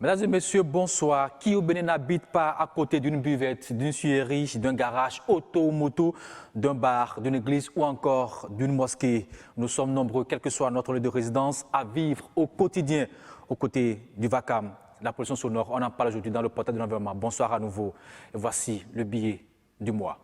Mesdames et messieurs, bonsoir. Qui au Bénin n'habite pas à côté d'une buvette, d'une suierie, d'un garage auto ou moto, d'un bar, d'une église ou encore d'une mosquée? Nous sommes nombreux, quel que soit notre lieu de résidence, à vivre au quotidien aux côtés du VACAM, la pollution sonore. On en parle aujourd'hui dans le portail de l'environnement. Bonsoir à nouveau. Et voici le billet du mois.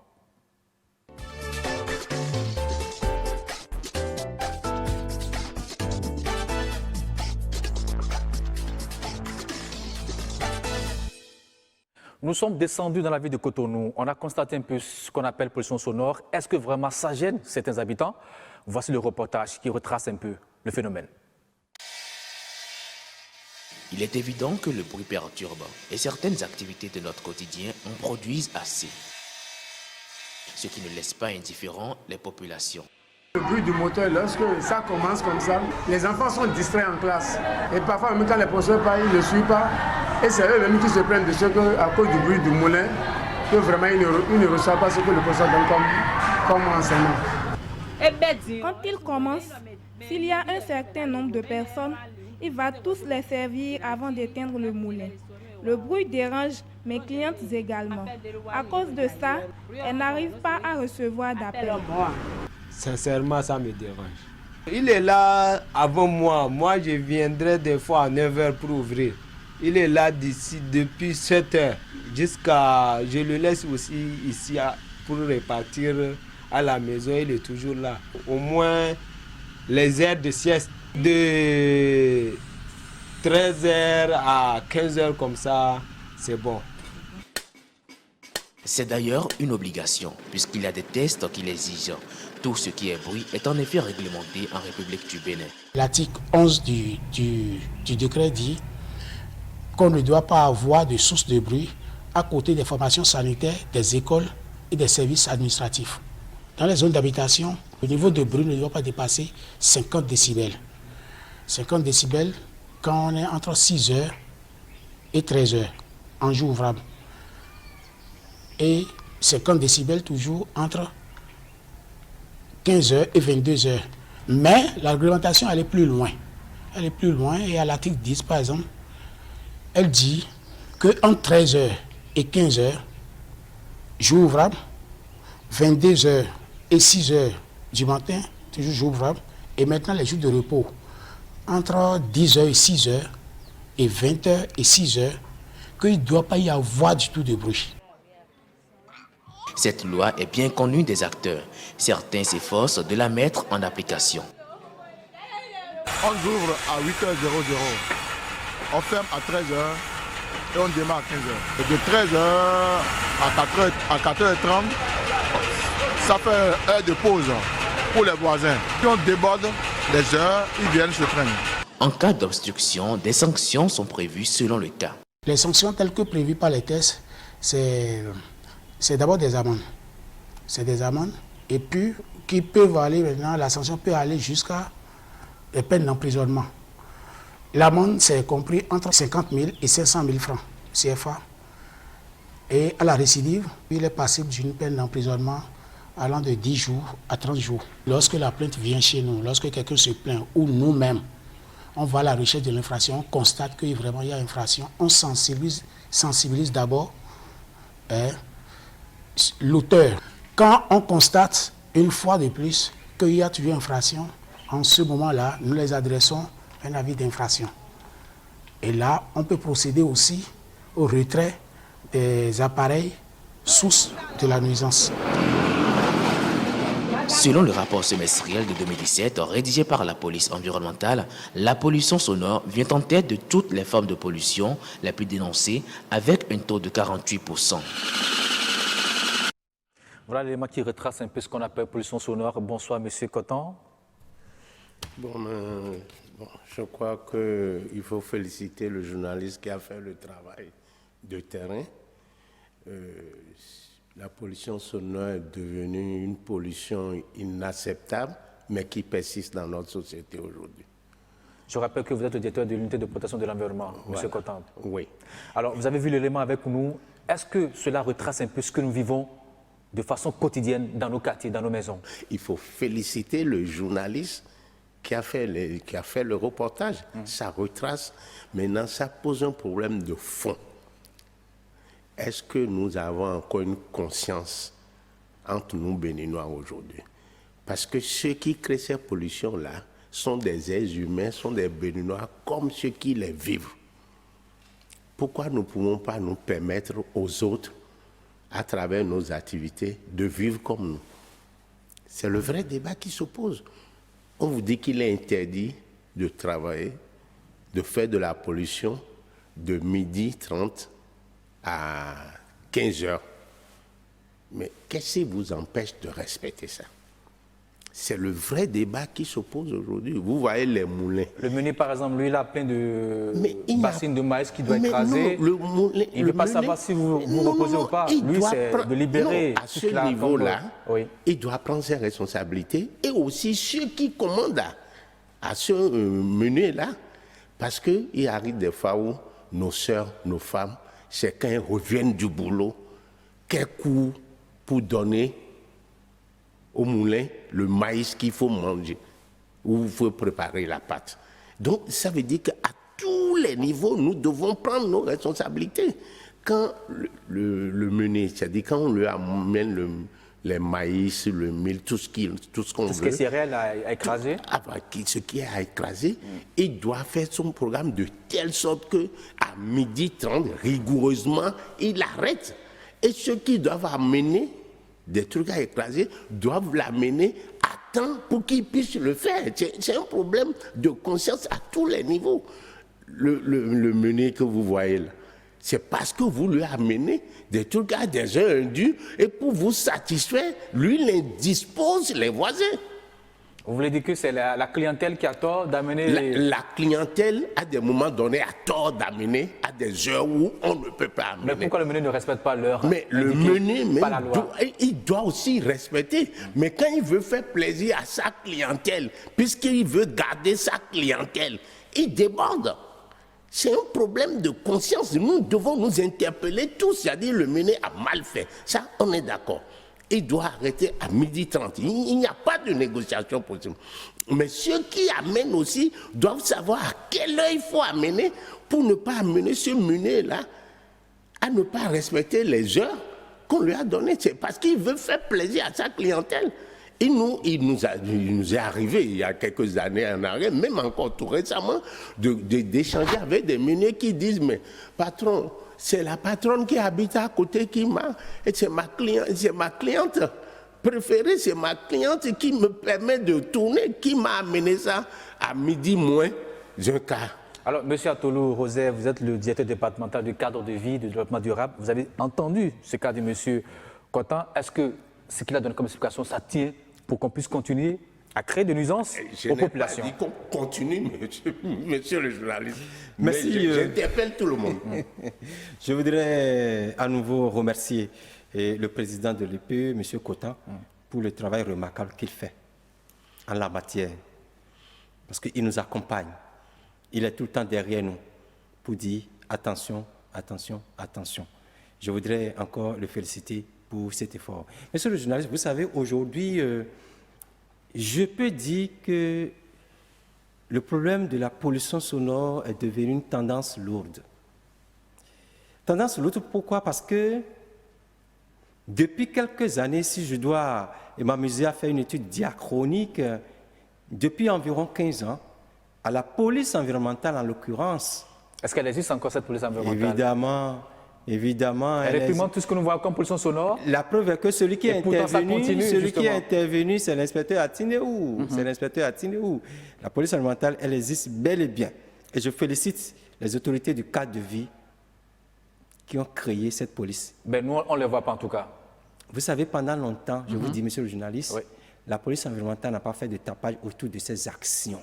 Nous sommes descendus dans la ville de Cotonou. On a constaté un peu ce qu'on appelle pollution sonore. Est-ce que vraiment ça gêne certains habitants? Voici le reportage qui retrace un peu le phénomène. Il est évident que le bruit perturbe et certaines activités de notre quotidien en produisent assez. Ce qui ne laisse pas indifférents les populations. Le bruit du moteur, lorsque ça commence comme ça, les enfants sont distraits en classe. Et parfois, même quand les professeurs parlent, ils ne suivent pas. Et c'est eux-mêmes qui se prennent de ce qu'à cause du bruit du moulin, que vraiment ils ne reçoivent pas ce que le professeur donne comme enseignement. Quand il commence, s'il y a un certain nombre de personnes, il va tous les servir avant d'éteindre le moulin. Le bruit dérange mes clientes également. À cause de ça, elles n'arrivent pas à recevoir d'appel. Sincèrement, ça me dérange. Il est là avant moi. Moi, je viendrai des fois à 9h pour ouvrir. Il est là d'ici depuis 7h jusqu'à... Je le laisse aussi ici pour repartir à la maison. Il est toujours là. Au moins, les heures de sieste de 13h à 15h comme ça, c'est bon. C'est d'ailleurs une obligation, puisqu'il y a des tests qui l'exigent. Tout ce qui est bruit est en effet réglementé en République du Bénin. L'article 11 du décret dit qu'on ne doit pas avoir de source de bruit à côté des formations sanitaires, des écoles et des services administratifs. Dans les zones d'habitation, le niveau de bruit ne doit pas dépasser 50 décibels. 50 décibels quand on est entre 6h et 13h en jour ouvrable. Et 50 décibels toujours entre 15h et 22h. Mais la réglementation, elle est plus loin. Elle est plus loin et à l'article 10, par exemple, elle dit qu'entre 13h et 15h, jour ouvrable, 22h et 6h du matin, toujours jour ouvrable, et maintenant les jours de repos, entre 10h et 6h, et 20h et 6h, qu'il ne doit pas y avoir du tout de bruit. Cette loi est bien connue des acteurs. Certains s'efforcent de la mettre en application. On ouvre à 8h00. On ferme à 13h et on démarre à 15h. Et de 13h à 4h30, ça fait heure de pause pour les voisins. Si on déborde les heures, ils viennent se prendre. En cas d'obstruction, des sanctions sont prévues selon le cas. Les sanctions telles que prévues par les tests, c'est d'abord des amendes. C'est des amendes et puis qui peuvent aller maintenant, la sanction peut aller jusqu'à les peines d'emprisonnement. L'amende, c'est compris entre 50 000 et 500 000 francs CFA. Et à la récidive, il est passible d'une peine d'emprisonnement allant de 10 jours à 30 jours. Lorsque la plainte vient chez nous, lorsque quelqu'un se plaint ou nous-mêmes, on va à la recherche de l'infraction, on constate qu'il vraiment y a infraction, on sensibilise d'abord l'auteur. Quand on constate une fois de plus qu'il y a toujours infraction, en ce moment-là, nous les adressons un avis d'infraction. Et là, on peut procéder aussi au retrait des appareils sources de la nuisance. Selon le rapport semestriel de 2017 rédigé par la police environnementale, la pollution sonore vient en tête de toutes les formes de pollution les plus dénoncées avec un taux de 48%. Voilà l'élément qui retrace un peu ce qu'on appelle pollution sonore. Bonsoir, monsieur Coton. Je crois qu'il faut féliciter le journaliste qui a fait le travail de terrain. La pollution sonore est devenue une pollution inacceptable, mais qui persiste dans notre société aujourd'hui. Je rappelle que vous êtes le directeur de l'unité de protection de l'environnement, voilà. monsieur Coton. Oui. Alors, vous avez vu l'élément avec nous. Est-ce que cela retrace un peu ce que nous vivons de façon quotidienne dans nos quartiers, dans nos maisons? Il faut féliciter le journaliste qui a fait le reportage. Ça retrace. Maintenant, ça pose un problème de fond. Est-ce que nous avons encore une conscience entre nous Béninois aujourd'hui? Parce que ceux qui créent ces pollutions-là sont des êtres humains, sont des Béninois comme ceux qui les vivent. Pourquoi nous ne pouvons pas nous permettre aux autres, à travers nos activités, de vivre comme nous? C'est le vrai débat qui se pose. On vous dit qu'il est interdit de travailler, de faire de la pollution de 12h30 à 15h. Mais qu'est-ce qui vous empêche de respecter ça? C'est le vrai débat qui se pose aujourd'hui. Vous voyez les moulins. Le meunier, par exemple, lui, il a plein de bassines de maïs qu'il doit écraser. Non, il ne veut pas savoir si vous reposez ou pas. Lui, c'est de libérer. À ce niveau-là, il doit prendre ses responsabilités et aussi ceux qui commandent à ce meunier-là. Parce qu'il arrive des fois où nos sœurs, nos femmes, c'est quand elles reviennent du boulot, quel coup pour donner au moulin le maïs qu'il faut manger, où il faut préparer la pâte. Donc, ça veut dire qu'à tous les niveaux, nous devons prendre nos responsabilités. Quand le meunier, c'est-à-dire quand on lui amène les maïs, le mil, tout ce qu'on veut. Tout ce qui est céréales à écraser. Ce qui est à écraser, il doit faire son programme de telle sorte qu'à 12h30, rigoureusement, il arrête. Et ceux qui doivent amener des trucs à écraser doivent l'amener à temps pour qu'ils puissent le faire. C'est un problème de conscience à tous les niveaux. Le meunier que vous voyez là, c'est parce que vous lui amenez des trucs à des heures indues et pour vous satisfaire, lui, il indispose les voisins. Vous voulez dire que c'est la clientèle qui a tort d'amener la clientèle, à des moments donnés, a tort d'amener à des heures où on ne peut pas amener. Mais pourquoi le meunier ne respecte pas l'heure? Mais le meunier, il doit aussi respecter. Mais quand il veut faire plaisir à sa clientèle, puisqu'il veut garder sa clientèle, il déborde. C'est un problème de conscience. Nous devons nous interpeller tous. C'est-à-dire le meunier a mal fait. Ça, on est d'accord. Il doit arrêter à 12h30. Il n'y a pas de négociation possible. Mais ceux qui amènent aussi doivent savoir à quelle heure il faut amener pour ne pas amener ce meunier-là à ne pas respecter les heures qu'on lui a données. C'est parce qu'il veut faire plaisir à sa clientèle. Il nous est arrivé il y a quelques années en arrière, même encore tout récemment, d'échanger avec des meuniers qui disent « Mais patron, c'est la patronne qui habite à côté qui m'a... C'est ma cliente préférée, c'est ma cliente qui me permet de tourner, qui m'a amené ça à midi moins un quart. » Alors, M. Atolo Roset, vous êtes le directeur départemental du cadre de vie, du développement durable. Vous avez entendu ce cas de M. Cotan. Est-ce que ce qu'il a donné comme explication, ça tient pour qu'on puisse continuer à créer de nuisances aux populations? Je n'ai pas dit qu'on continue, monsieur le journaliste. Merci. J'interpelle tout le monde. Je voudrais à nouveau remercier le président de l'EPE, M. Cotan, pour le travail remarquable qu'il fait en la matière. Parce qu'il nous accompagne. Il est tout le temps derrière nous pour dire attention, attention, attention. Je voudrais encore le féliciter pour cet effort. Monsieur le journaliste, vous savez, aujourd'hui, je peux dire que le problème de la pollution sonore est devenu une tendance lourde. Tendance lourde, pourquoi? Parce que depuis quelques années, si je dois m'amuser à faire une étude diachronique, depuis environ 15 ans, à la police environnementale en l'occurrence. Est-ce qu'elle existe encore cette police environnementale? Évidemment. Elle réprimande tout ce que nous voyons comme pollution sonore. La preuve est que celui qui est intervenu, c'est l'inspecteur Atineou. C'est l'inspecteur Atineou. La police environnementale, elle existe bel et bien. Et je félicite les autorités du cadre de vie qui ont créé cette police. Ben nous, on ne les voit pas en tout cas. Vous savez, pendant longtemps, je vous dis, monsieur le journaliste, la police environnementale n'a pas fait de tapage autour de ses actions.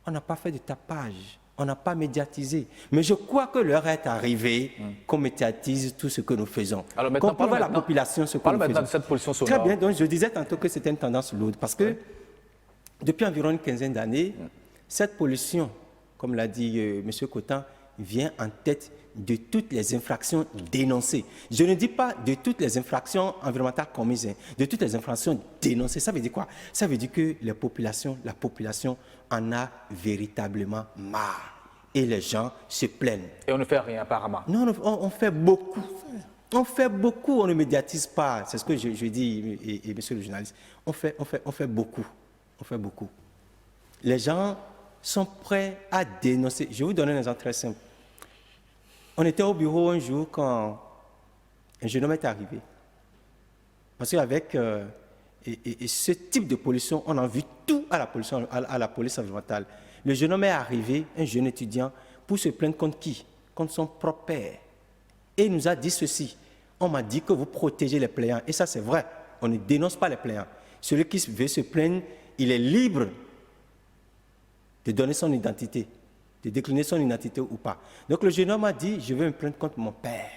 On n'a pas fait de tapage. On n'a pas médiatisé. Mais je crois que l'heure est arrivée qu'on médiatise tout ce que nous faisons. Qu'on prouve à la population ce que nous faisons. Maintenant de cette pollution sonore. Très bien, donc je disais tantôt que c'était une tendance lourde. Parce que depuis environ une quinzaine d'années, cette pollution, comme l'a dit M. Cotan, vient en tête de toutes les infractions dénoncées. Je ne dis pas de toutes les infractions environnementales commises, de toutes les infractions dénoncées. Ça veut dire quoi? Ça veut dire que la population en a véritablement marre. Et les gens se plaignent. Et on ne fait rien apparemment. Non, on fait beaucoup. On fait beaucoup, on ne médiatise pas. C'est ce que je dis, et monsieur le journaliste. On fait beaucoup. On fait beaucoup. Les gens sont prêts à dénoncer. Je vais vous donner un exemple très simple. On était au bureau un jour quand un jeune homme est arrivé. Parce qu'avec ce type de pollution, on a vu tout à la police environnementale. Le jeune homme est arrivé, un jeune étudiant, pour se plaindre contre qui? Contre son propre père. Et il nous a dit ceci. On m'a dit que vous protégez les plaignants. Et ça, c'est vrai. On ne dénonce pas les plaignants. Celui qui veut se plaindre, il est libre de donner son identité, de décliner son identité ou pas. Donc le jeune homme a dit, je veux me plaindre contre mon père.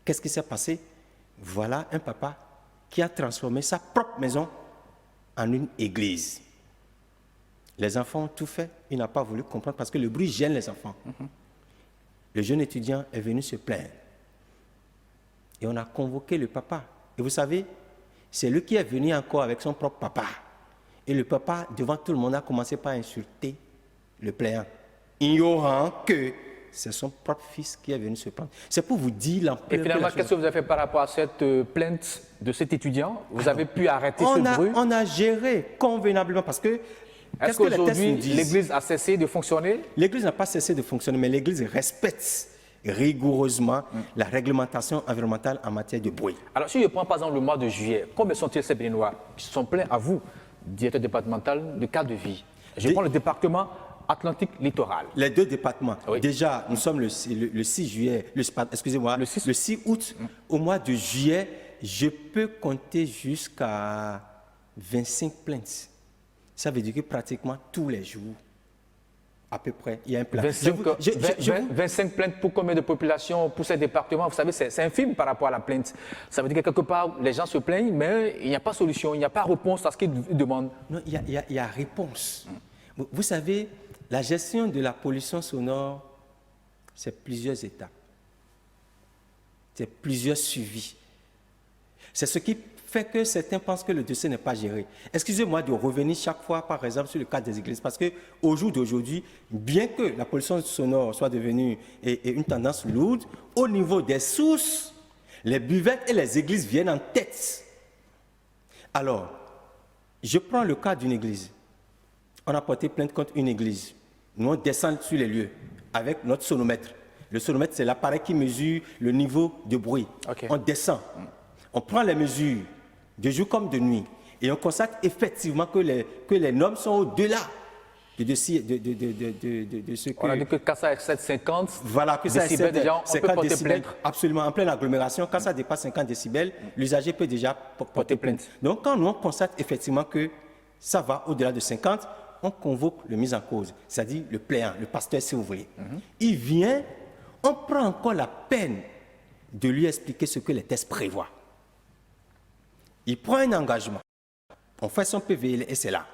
Qu'est-ce qui s'est passé? Voilà un papa qui a transformé sa propre maison en une église. Les enfants ont tout fait, il n'a pas voulu comprendre parce que le bruit gêne les enfants. Le jeune étudiant est venu se plaindre. Et on a convoqué le papa. Et vous savez, c'est lui qui est venu encore avec son propre papa. Et le papa, devant tout le monde, a commencé par insulter le plaignant, ignorant que c'est son propre fils qui est venu se plaindre. C'est pour vous dire l'ampleur. Et finalement, qu'est-ce que vous avez fait par rapport à cette plainte de cet étudiant? Vous avez pu arrêter ce bruit? On a géré convenablement parce que... Est-ce qu'aujourd'hui, l'Église a cessé de fonctionner? L'Église n'a pas cessé de fonctionner, mais l'Église respecte rigoureusement la réglementation environnementale en matière de bruit. Alors, si je prends par exemple le mois de juillet, combien sont-ils ces Béninois qui se sont plaints à vous, directeur départemental de cadre de vie? Je prends le département Atlantique littoral. Les deux départements. Oui. Déjà, nous sommes le 6 juillet, le 6 août. Au mois de juillet, je peux compter jusqu'à 25 plaintes. Ça veut dire que pratiquement tous les jours, à peu près, il y a un plan. 25 plaintes pour combien de population pour ces départements? Vous savez, c'est infime par rapport à la plainte. Ça veut dire que quelque part, les gens se plaignent, mais il n'y a pas de solution, il n'y a pas de réponse à ce qu'ils demandent. Non, il y a réponse. Vous savez, la gestion de la pollution sonore, c'est plusieurs étapes. C'est plusieurs suivis. C'est ce qui fait que certains pensent que le dossier n'est pas géré. Excusez-moi de revenir chaque fois, par exemple, sur le cas des églises, parce qu'au jour d'aujourd'hui, bien que la pollution sonore soit devenue une tendance lourde, au niveau des sources, les buvettes et les églises viennent en tête. Alors, je prends le cas d'une église. On a porté plainte contre une église. Nous, on descend sur les lieux avec notre sonomètre. Le sonomètre, c'est l'appareil qui mesure le niveau de bruit. Okay. On descend, on prend les mesures de jour comme de nuit et on constate effectivement que les normes sont au-delà de ce que... On a dit que quand ça excède 50 voilà, que ça décibels, déjà, on peut porter plainte. Absolument, en pleine agglomération, quand ça dépasse 50 décibels, l'usager peut déjà porter plainte. Donc, quand nous on constate effectivement que ça va au-delà de 50, on convoque le mis en cause, c'est-à-dire le plaignant, le pasteur si vous voulez. Il vient, on prend encore la peine de lui expliquer ce que les tests prévoient. Il prend un engagement, on fait son PV et c'est là.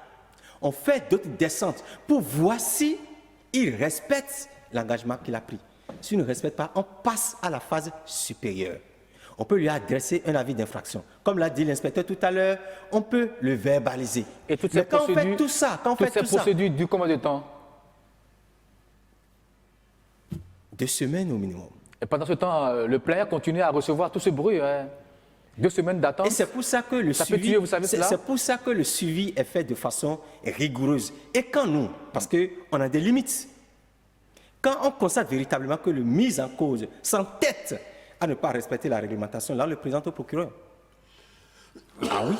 On fait d'autres descentes pour voir si il respecte l'engagement qu'il a pris. S'il ne respecte pas, on passe à la phase supérieure. On peut lui adresser un avis d'infraction. Comme l'a dit l'inspecteur tout à l'heure, on peut le verbaliser. Et toutes ces procédures, on fait tout ça, ces procédures durent combien de temps? 2 semaines au minimum. Et pendant ce temps, le plaignant continue à recevoir tout ce bruit. 2 semaines d'attente. Et c'est pour ça que le suivi, c'est pour ça que le suivi est fait de façon rigoureuse. Et quand nous, parce qu'on a des limites, quand on constate véritablement que le mis en cause s'entête à ne pas respecter la réglementation, là, on le présente au procureur. Ah oui.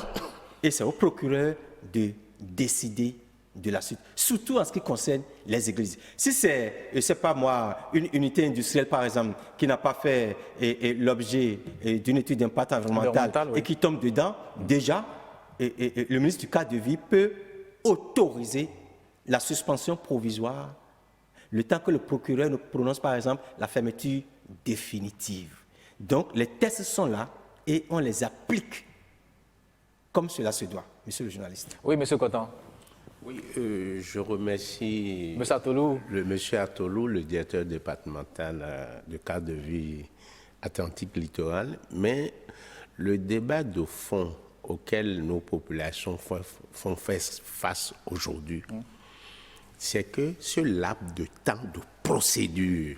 Et c'est au procureur de décider de la suite, surtout en ce qui concerne les églises. Si c'est, je ne sais pas moi, une unité industrielle par exemple, qui n'a pas fait l'objet d'une étude d'impact environnemental et qui tombe dedans, déjà, le ministre du cadre de vie peut autoriser la suspension provisoire le temps que le procureur ne prononce par exemple la fermeture définitive. Donc les tests sont là et on les applique comme cela se doit, monsieur le journaliste. Oui, monsieur Cotan. Oui, je remercie Monsieur Atolou. le monsieur Atolou, le directeur départemental de cadre de vie Atlantique littoral, mais le débat de fond auquel nos populations font face aujourd'hui, c'est que ce laps de temps de procédure,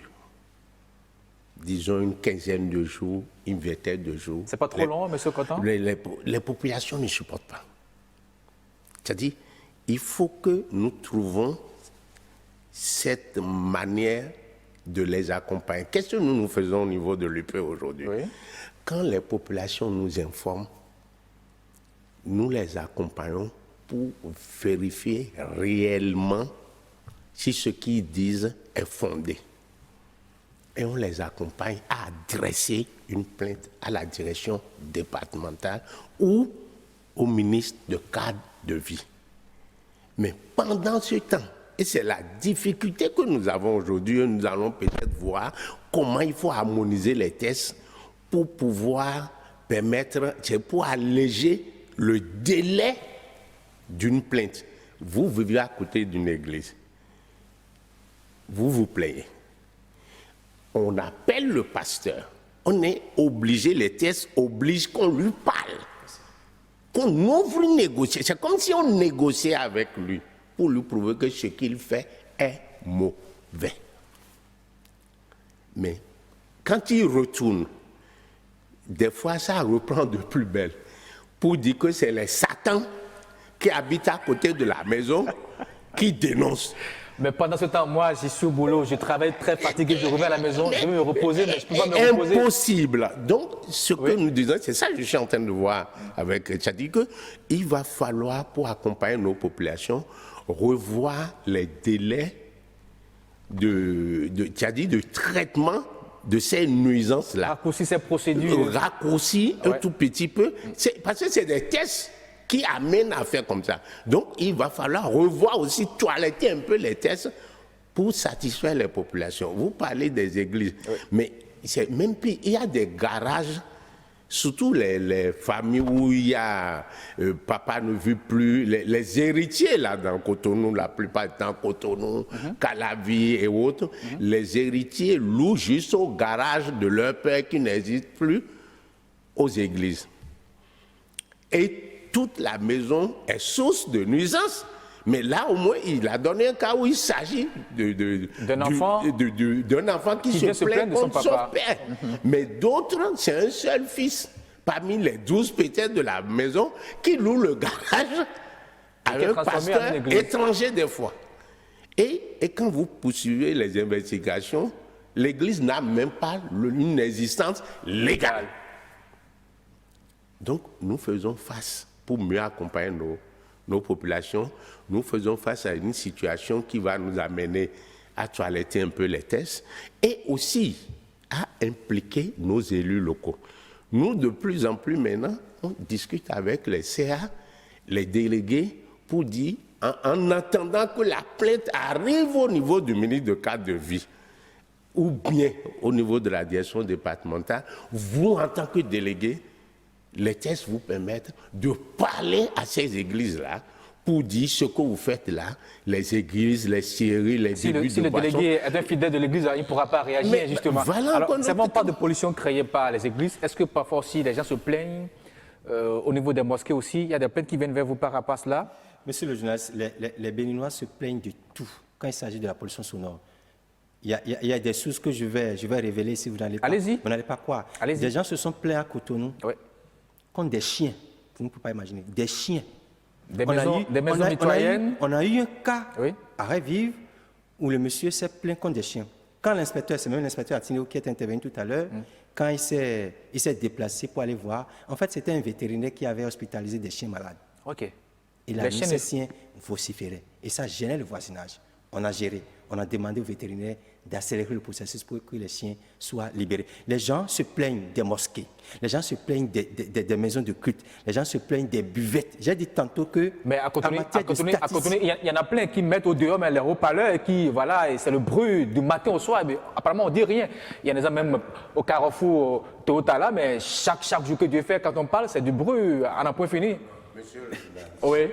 disons une quinzaine de jours, une vingtaine de jours. C'est pas trop long, monsieur Cotan? Les populations ne supportent pas. C'est-à-dire, il faut que nous trouvons cette manière de les accompagner. Qu'est-ce que nous faisons au niveau de l'UP aujourd'hui? Oui. Quand les populations nous informent, nous les accompagnons pour vérifier réellement si ce qu'ils disent est fondé. Et on les accompagne à adresser une plainte à la direction départementale ou au ministre de cadre de vie. Mais pendant ce temps, et c'est la difficulté que nous avons aujourd'hui, nous allons peut-être voir comment il faut harmoniser les tests pour pouvoir permettre, c'est pour alléger le délai d'une plainte. Vous vivez à côté d'une église, vous vous plaignez. On appelle le pasteur, on est obligé, les tests obligent qu'on lui parle, qu'on ouvre une négociation. C'est comme si on négociait avec lui pour lui prouver que ce qu'il fait est mauvais. Mais quand il retourne, des fois ça reprend de plus belle pour dire que c'est les satans qui habitent à côté de la maison qui dénoncent. Mais pendant ce temps, moi, j'y suis au boulot, je travaille très fatigué, je reviens à la maison, je vais me reposer, mais je ne peux pas me reposer. Impossible. Donc, ce que nous disons, c'est ça que je suis en train de voir avec Tchadi, qu'il va falloir, pour accompagner nos populations, revoir les délais de traitement de ces nuisances-là. Raccourcir ces procédures. Raccourcir un tout petit peu, parce que c'est des tests qui amène à faire comme ça. Donc, il va falloir revoir aussi, toiletter un peu les tests pour satisfaire les populations. Vous parlez des églises, mais c'est même pire, il y a des garages, surtout les familles où il y a papa ne vit plus, les héritiers là dans Cotonou, la plupart du temps Cotonou, Calavi et autres, les héritiers louent juste au garage de leur père qui n'existe plus aux églises. Et toute la maison est source de nuisance. Mais là, au moins, il a donné un cas où il s'agit d'un enfant qui se plaint contre son père. Mais d'autres, c'est un seul fils, parmi les 12 peut-être de la maison, qui loue le garage à un pasteur étranger des fois. Et quand vous poursuivez les investigations, l'Église n'a même pas une existence légale. Donc, nous faisons face, pour mieux accompagner nos populations, nous faisons face à une situation qui va nous amener à toiletter un peu les tests et aussi à impliquer nos élus locaux. Nous, de plus en plus maintenant, on discute avec les CA, les délégués, pour dire, en attendant que la plainte arrive au niveau du ministre de cadre de vie, ou bien au niveau de la direction départementale, vous, en tant que délégué, les tests vous permettent de parler à ces églises-là pour dire ce que vous faites là, les églises, les scieries, les débuts si de boissons. Si le délégué est un fidèle de l'église, il ne pourra pas réagir, mais, justement. Voilà. Alors, c'est vraiment pas de pollution créée par les églises. Est-ce que parfois aussi les gens se plaignent au niveau des mosquées aussi? Il y a des plaintes qui viennent vers vous par rapport à cela? Monsieur le journaliste, les Béninois se plaignent de tout quand il s'agit de la pollution sonore. Il y a des sources que je vais révéler si vous n'allez pas. Allez-y. Vous n'allez pas croire. Allez-y. Des gens se sont plaints à Cotonou. Oui. Contre des chiens, vous ne pouvez pas imaginer, des chiens. Des maisons mitoyennes. On a eu un cas à Révive où le monsieur s'est plaint contre des chiens. Quand l'inspecteur, c'est même l'inspecteur Atineo qui est intervenu tout à l'heure, quand il s'est déplacé pour aller voir, en fait c'était un vétérinaire qui avait hospitalisé des chiens malades. Ok. Il a mis ces chiens vociférer et ça gênait le voisinage. On a géré, on a demandé au vétérinaire d'accélérer le processus pour que les chiens soient libérés. Les gens se plaignent des mosquées, les gens se plaignent des maisons de culte, les gens se plaignent des buvettes. J'ai dit tantôt que... Mais à Cotonou, il y en a plein qui mettent au dehors les haut-parleurs et qui, voilà, et c'est le bruit du matin au soir. Mais apparemment, on ne dit rien. Il y en a même au Carrefour, Théotala, mais chaque jour que Dieu fait, quand on parle, c'est du bruit à n'en point fini. Monsieur le président, oui.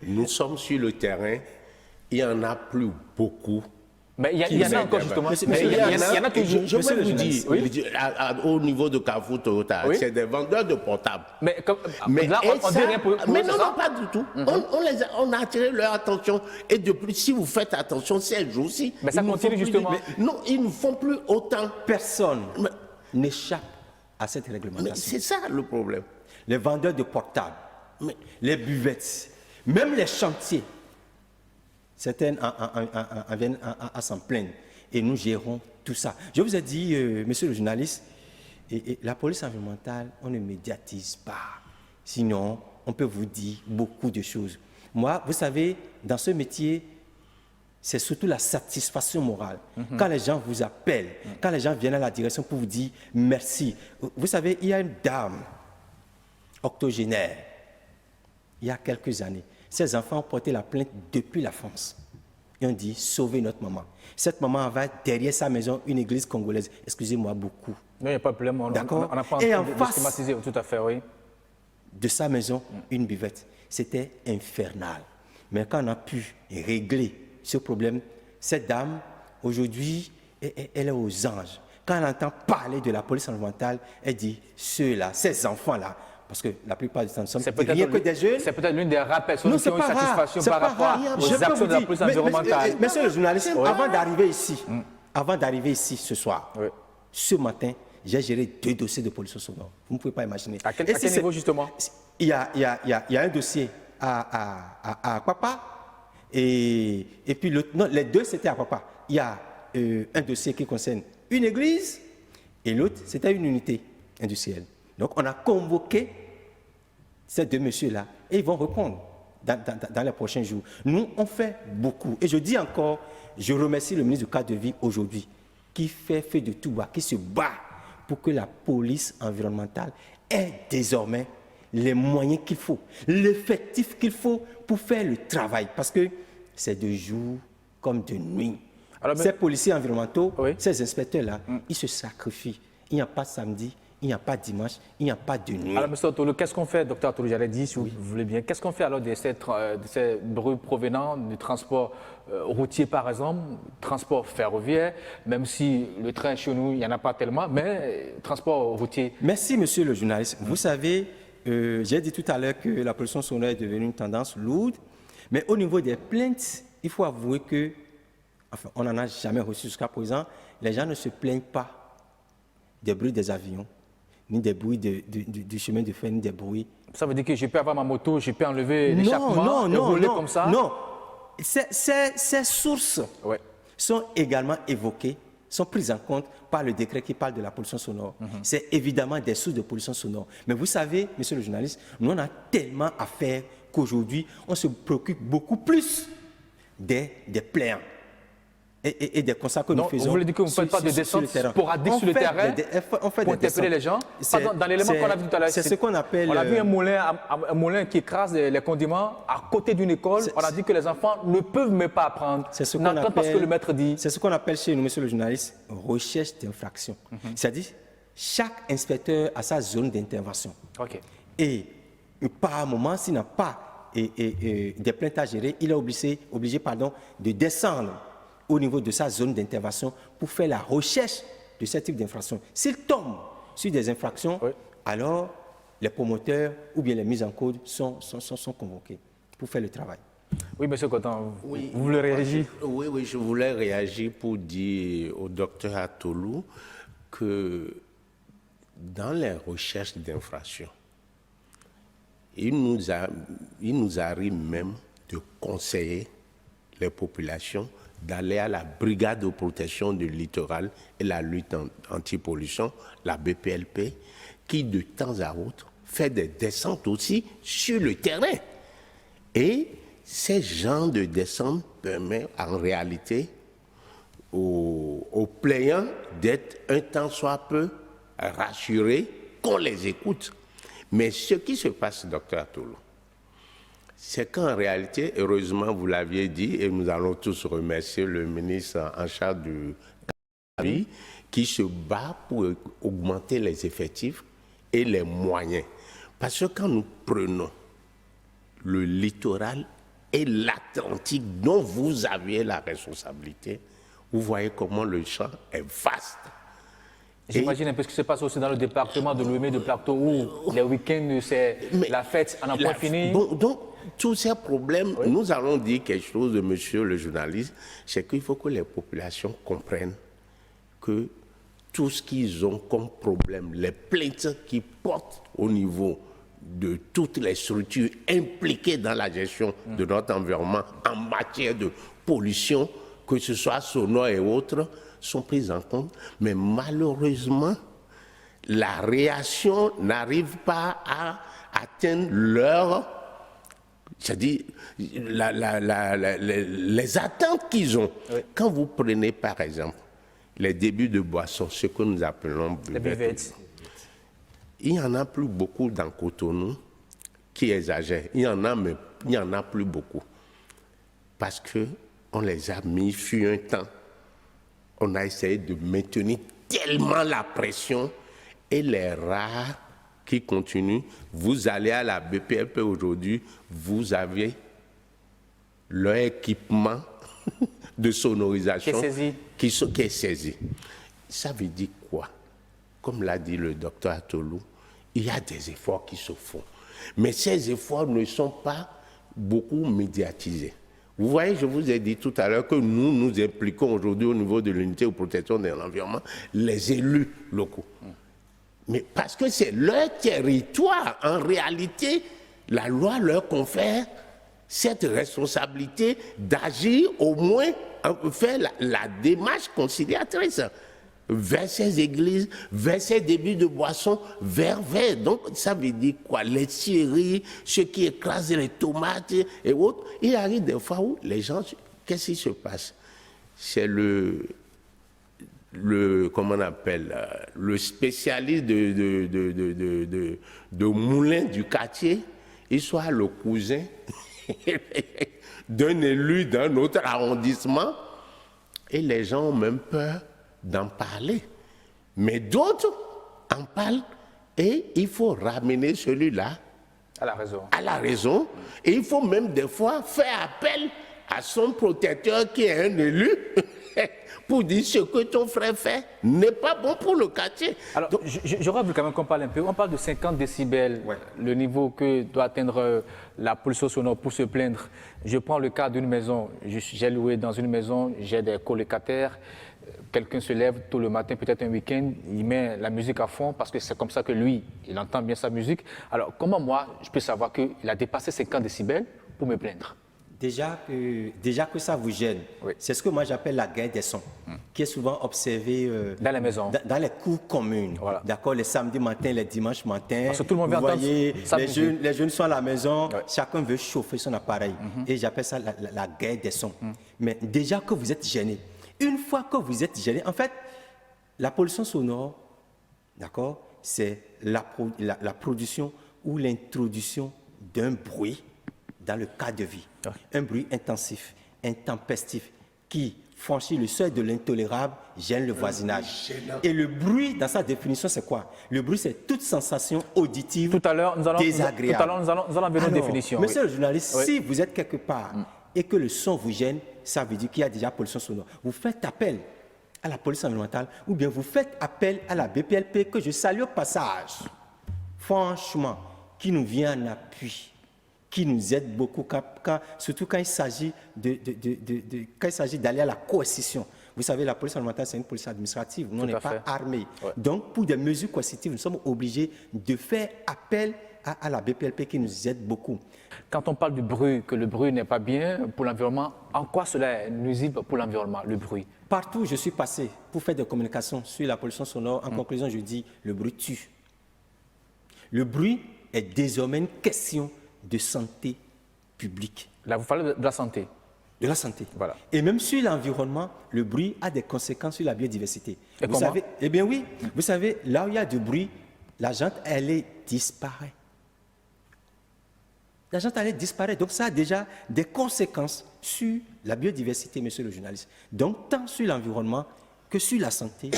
nous sommes sur le terrain, il n'y en a plus beaucoup. Mais il y en a encore justement. Mais il y en a toujours. Je vais vous dire, au niveau de Carrefour Toyota, c'est des vendeurs de portables. Mais là, on dit rien pour mais non, pas du tout. On a attiré leur attention. Et de plus, si vous faites attention, ces jours-ci... Mais ça continue justement. Non, ils ne font plus autant. Personne n'échappe à cette réglementation. Mais c'est ça le problème. Les vendeurs de portables, les buvettes, même les chantiers. Certaines en viennent à s'en plaindre et nous gérons tout ça. Je vous ai dit, monsieur le journaliste, et la police environnementale, on ne médiatise pas. Sinon, on peut vous dire beaucoup de choses. Moi, vous savez, dans ce métier, c'est surtout la satisfaction morale. Quand les gens vous appellent, quand les gens viennent à la direction pour vous dire merci. Vous savez, il y a une dame octogénaire, il y a quelques années. Ces enfants ont porté la plainte depuis la France. Ils ont dit, sauvez notre maman. Cette maman va derrière sa maison une église congolaise. Excusez-moi beaucoup. Non, il n'y a pas de problème. D'accord. On n'a pas Et en de face stigmatiser, tout à fait, oui. de sa maison, une buvette. C'était infernal. Mais quand on a pu régler ce problème, cette dame, aujourd'hui, elle est aux anges. Quand elle entend parler de la police environnementale, elle dit, ceux-là, ces enfants-là, parce que la plupart du temps, nous sommes rien que des jeunes. C'est peut-être l'une des rares personnes qui ont une satisfaction par rapport aux actions de la police environnementale. Monsieur le journaliste, avant d'arriver ici ce soir, ce matin, j'ai géré 2 dossiers de pollution sonore. Vous ne pouvez pas imaginer. À quel niveau justement? Il y a un dossier à Papa et puis les deux c'était à Papa. Il y a un dossier qui concerne une église et l'autre c'était une unité industrielle. Donc on a convoqué ces 2 messieurs-là et ils vont répondre dans les prochains jours. Nous, on fait beaucoup. Et je dis encore, je remercie le ministre du cadre de vie aujourd'hui qui fait de tout bas, qui se bat pour que la police environnementale ait désormais les moyens qu'il faut, l'effectif qu'il faut pour faire le travail. Parce que c'est de jour comme de nuit. Alors, ces policiers environnementaux, ces inspecteurs-là, ils se sacrifient. Il n'y a pas de samedi, il n'y a pas de dimanche, il n'y a pas de nuit. Alors, M. Tolo, qu'est-ce qu'on fait, Dr Tolo, j'allais dire, si vous voulez bien, qu'est-ce qu'on fait alors de ces bruits provenant du transport routier, par exemple, transport ferroviaire, même si le train chez nous, il n'y en a pas tellement, mais transport routier. Merci, monsieur le journaliste. Vous savez, j'ai dit tout à l'heure que la pollution sonore est devenue une tendance lourde, mais au niveau des plaintes, il faut avouer que, enfin, on n'en a jamais reçu jusqu'à présent, les gens ne se plaignent pas des bruits des avions, ni des bruits du chemin de fer, ni des bruits. Ça veut dire que je peux avoir ma moto, je peux enlever l'échappement et rouler comme ça? Non, ces sources sont également évoquées, sont prises en compte par le décret qui parle de la pollution sonore. C'est évidemment des sources de pollution sonore. Mais vous savez, monsieur le journaliste, nous on a tellement à faire qu'aujourd'hui, on se préoccupe beaucoup plus des plaignants. Et des constats que nous faisons. Vous voulez dire que vous ne faites pas de descente sporadique sur le terrain pour interpeller les gens? Dans l'élément qu'on a vu tout à l'heure, c'est ce qu'on appelle... On a vu un moulin qui écrase les condiments à côté d'une école. On a dit que les enfants ne peuvent même pas apprendre. C'est ce qu'on appelle, parce que le maître dit. C'est ce qu'on appelle chez nous, monsieur le journaliste, recherche d'infraction. C'est-à-dire, chaque inspecteur a sa zone d'intervention. Et par moment, s'il n'a pas des plaintes à gérer, il est obligé de descendre au niveau de sa zone d'intervention pour faire la recherche de ce type d'infraction. S'il tombe sur des infractions, alors les promoteurs ou bien les mises en cause sont convoqués pour faire le travail. Oui, M. Cotan, vous voulez réagir? Oui, je voulais réagir pour dire au docteur Atolou que dans les recherches d'infractions, il nous arrive même de conseiller les populations d'aller à la brigade de protection du littoral et la lutte anti-pollution, la BPLP, qui de temps à autre fait des descentes aussi sur le terrain. Et ces genres de descentes permettent en réalité aux plaignants d'être un tant soit peu rassurés qu'on les écoute. Mais ce qui se passe, docteur Atolo, c'est qu'en réalité, heureusement, vous l'aviez dit, et nous allons tous remercier le ministre en charge du travail qui se bat pour augmenter les effectifs et les moyens. Parce que quand nous prenons le littoral et l'Atlantique dont vous aviez la responsabilité, vous voyez comment le champ est vaste. J'imagine un peu ce qui se passe aussi dans le département de Lomé de Plateau où les week-ends, c'est la fête en point fini. Bon, donc, tous ces problèmes, nous allons dire quelque chose de monsieur le journaliste, c'est qu'il faut que les populations comprennent que tout ce qu'ils ont comme problème, les plaintes qu'ils portent au niveau de toutes les structures impliquées dans la gestion de notre environnement en matière de pollution, que ce soit sonore et autres, sont prises en compte. Mais malheureusement, la réaction n'arrive pas à atteindre c'est-à-dire les attentes qu'ils ont. Quand vous prenez par exemple les débits de boissons, ce que nous appelons buvettes, il n'y en a plus beaucoup dans Cotonou qui exagèrent. Il y en a, mais il n'y en a plus beaucoup. Parce qu'on les a mis, fut un temps, on a essayé de maintenir tellement la pression et les rares qui continuent. Vous allez à la BPLP aujourd'hui, vous avez leur équipement de sonorisation qui est saisi. Ça veut dire quoi? Comme l'a dit le docteur Atolou, il y a des efforts qui se font. Mais ces efforts ne sont pas beaucoup médiatisés. Vous voyez, je vous ai dit tout à l'heure que nous nous impliquons aujourd'hui au niveau de l'unité de protection de l'environnement, les élus locaux. Mais parce que c'est leur territoire, en réalité, la loi leur confère cette responsabilité d'agir, au moins, faire la démarche conciliatrice vers ces églises, vers ces débits de boissons, vers. Donc, ça veut dire quoi? Les scieries, ceux qui écrasent les tomates et autres. Il arrive des fois où les gens, qu'est-ce qui se passe? C'est comment on appelle, le spécialiste de moulin du quartier, il soit le cousin d'un élu d'un autre arrondissement, et les gens ont même peur d'en parler. Mais d'autres en parlent, et il faut ramener celui-là à la raison. À la raison. Et il faut même des fois faire appel à son protecteur qui est un élu pour dire ce que ton frère fait n'est pas bon pour le quartier. Alors, j'aurais voulu quand même qu'on parle un peu. On parle de 50 décibels, le niveau que doit atteindre la pollution sonore pour se plaindre. Je prends le cas d'une maison. J'ai loué dans une maison, j'ai des colocataires. Quelqu'un se lève tôt le matin, peut-être un week-end, il met la musique à fond parce que c'est comme ça que lui, il entend bien sa musique. Alors, comment moi, je peux savoir qu'il a dépassé 50 décibels pour me plaindre? Déjà que ça vous gêne, c'est ce que moi j'appelle la guerre des sons, qui est souvent observée dans les maisons, dans les cours communes. Voilà. D'accord, les samedis matins, les dimanches matins. Parce que tout le monde vous voyez, les jeunes sont à la maison, chacun veut chauffer son appareil. Et j'appelle ça la guerre des sons. Mais déjà que vous êtes gêné, une fois que vous êtes gêné, en fait, la pollution sonore, d'accord, c'est la production ou l'introduction d'un bruit dans le cadre de vie. Un bruit intensif, intempestif, qui franchit le seuil de l'intolérable, gêne le voisinage. Et le bruit, dans sa définition, c'est quoi? Le bruit, c'est toute sensation auditive désagréable. Nous allons vers une définition. Monsieur le journaliste, si vous êtes quelque part et que le son vous gêne, ça veut dire qu'il y a déjà pollution sonore. Vous faites appel à la police environnementale ou bien vous faites appel à la BPLP, que je salue au passage. Franchement, qui nous vient en appui, qui nous aide beaucoup, surtout quand il s'agit d'aller à la coercition. Vous savez, la police environnementale, c'est une police administrative. Nous, on n'est pas armés. Donc, pour des mesures coercitives, nous sommes obligés de faire appel à la BPLP qui nous aide beaucoup. Quand on parle du bruit, que le bruit n'est pas bien pour l'environnement, en quoi cela est nuisible pour l'environnement, le bruit? Partout où je suis passé pour faire des communications sur la pollution sonore, en conclusion, je dis le bruit tue. Le bruit est désormais une question de santé publique. Là, vous parlez de la santé. De la santé. Voilà. Et même sur l'environnement, le bruit a des conséquences sur la biodiversité. Et vous savez, eh bien oui, vous savez, là où il y a du bruit, la jante, elle disparaît. La jante, elle disparaît. Donc ça a déjà des conséquences sur la biodiversité, monsieur le journaliste. Donc tant sur l'environnement que sur la santé,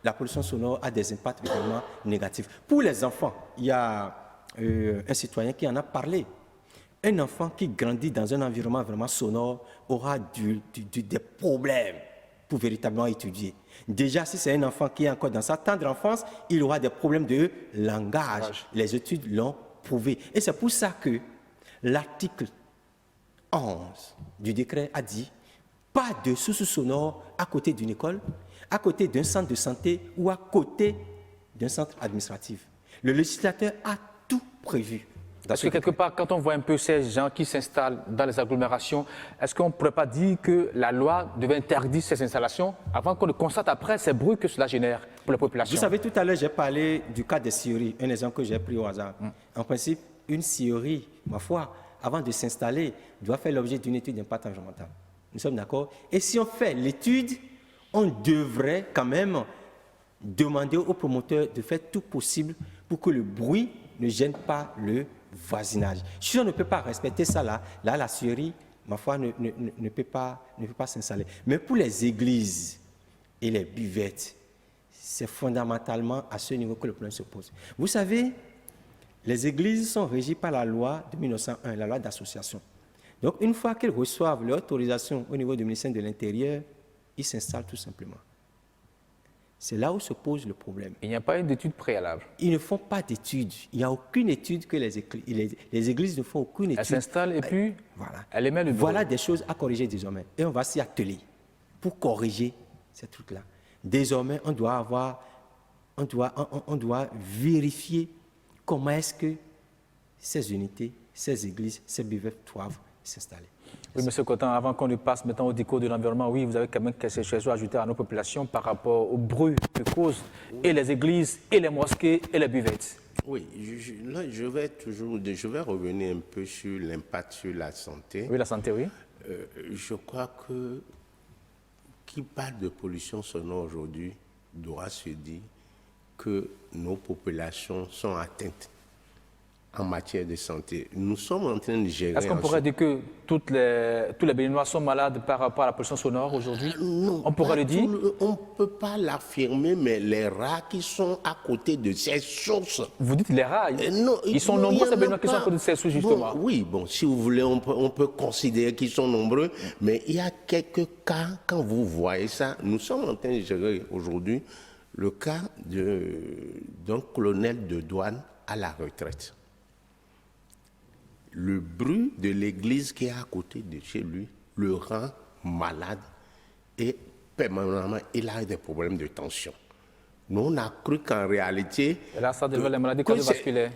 la pollution sonore a des impacts vraiment négatifs. Pour les enfants, il y a un citoyen qui en a parlé. Un enfant qui grandit dans un environnement vraiment sonore aura des problèmes pour véritablement étudier. Déjà, si c'est un enfant qui est encore dans sa tendre enfance, il aura des problèmes de langage. Les études l'ont prouvé. Et c'est pour ça que l'article 11 du décret a dit pas de source sonore à côté d'une école, à côté d'un centre de santé ou à côté d'un centre administratif. Le législateur a tout prévu. Parce que quelque part, quand on voit un peu ces gens qui s'installent dans les agglomérations, est-ce qu'on ne pourrait pas dire que la loi devait interdire ces installations avant qu'on ne constate après ces bruits que cela génère pour la population? Vous savez, tout à l'heure, j'ai parlé du cas des scieries, un exemple que j'ai pris au hasard. En principe, une scierie, ma foi, avant de s'installer, doit faire l'objet d'une étude d'impact environnemental. Nous sommes d'accord? Et si on fait l'étude, on devrait quand même demander aux promoteurs de faire tout possible pour que le bruit ne gêne pas le voisinage. Si on ne peut pas respecter ça, là la scierie, ma foi, ne peut pas s'installer. Mais pour les églises et les buvettes, c'est fondamentalement à ce niveau que le problème se pose. Vous savez, les églises sont régies par la loi de 1901, la loi d'association. Donc, une fois qu'ils reçoivent l'autorisation au niveau du ministère de l'Intérieur, ils s'installent tout simplement. C'est là où se pose le problème. Il n'y a pas une étude préalable. Ils ne font pas d'études. Il n'y a aucune étude que les églises ne font aucune étude. Elles s'installent et puis elles émettent le bruit. Voilà des choses à corriger désormais. Et on va s'y atteler pour corriger ces trucs-là. Désormais, on doit vérifier comment est-ce que ces unités, ces églises, ces buvettes doivent s'installer. Oui, M. Cotin, avant qu'on ne passe maintenant au discours de l'environnement, oui, vous avez quand même quelque chose à ajouter à nos populations par rapport au bruit que causent et les églises, et les mosquées, et les buvettes. Oui, je vais revenir un peu sur l'impact sur la santé. Oui, la santé, oui. Je crois que qui parle de pollution sonore aujourd'hui doit se dire que nos populations sont atteintes en matière de santé. Nous sommes en train de gérer... Est-ce qu'on pourrait dire que tous les Béninois sont malades par rapport à la pollution sonore aujourd'hui? Non. On pourrait le dire? On ne peut pas l'affirmer, mais les rats qui sont à côté de ces sources... Vous dites les rats? Non, ils sont nombreux, ces Béninois qui sont à côté de ces sources, justement. Bon, si vous voulez, on peut considérer qu'ils sont nombreux, mais il y a quelques cas, quand vous voyez ça, nous sommes en train de gérer aujourd'hui le cas d'un colonel de douane à la retraite. Le bruit de l'église qui est à côté de chez lui le rend malade et permanemment, il a des problèmes de tension. Nous, on a cru qu'en réalité... Et là, ça développe les maladies cardiovasculaires.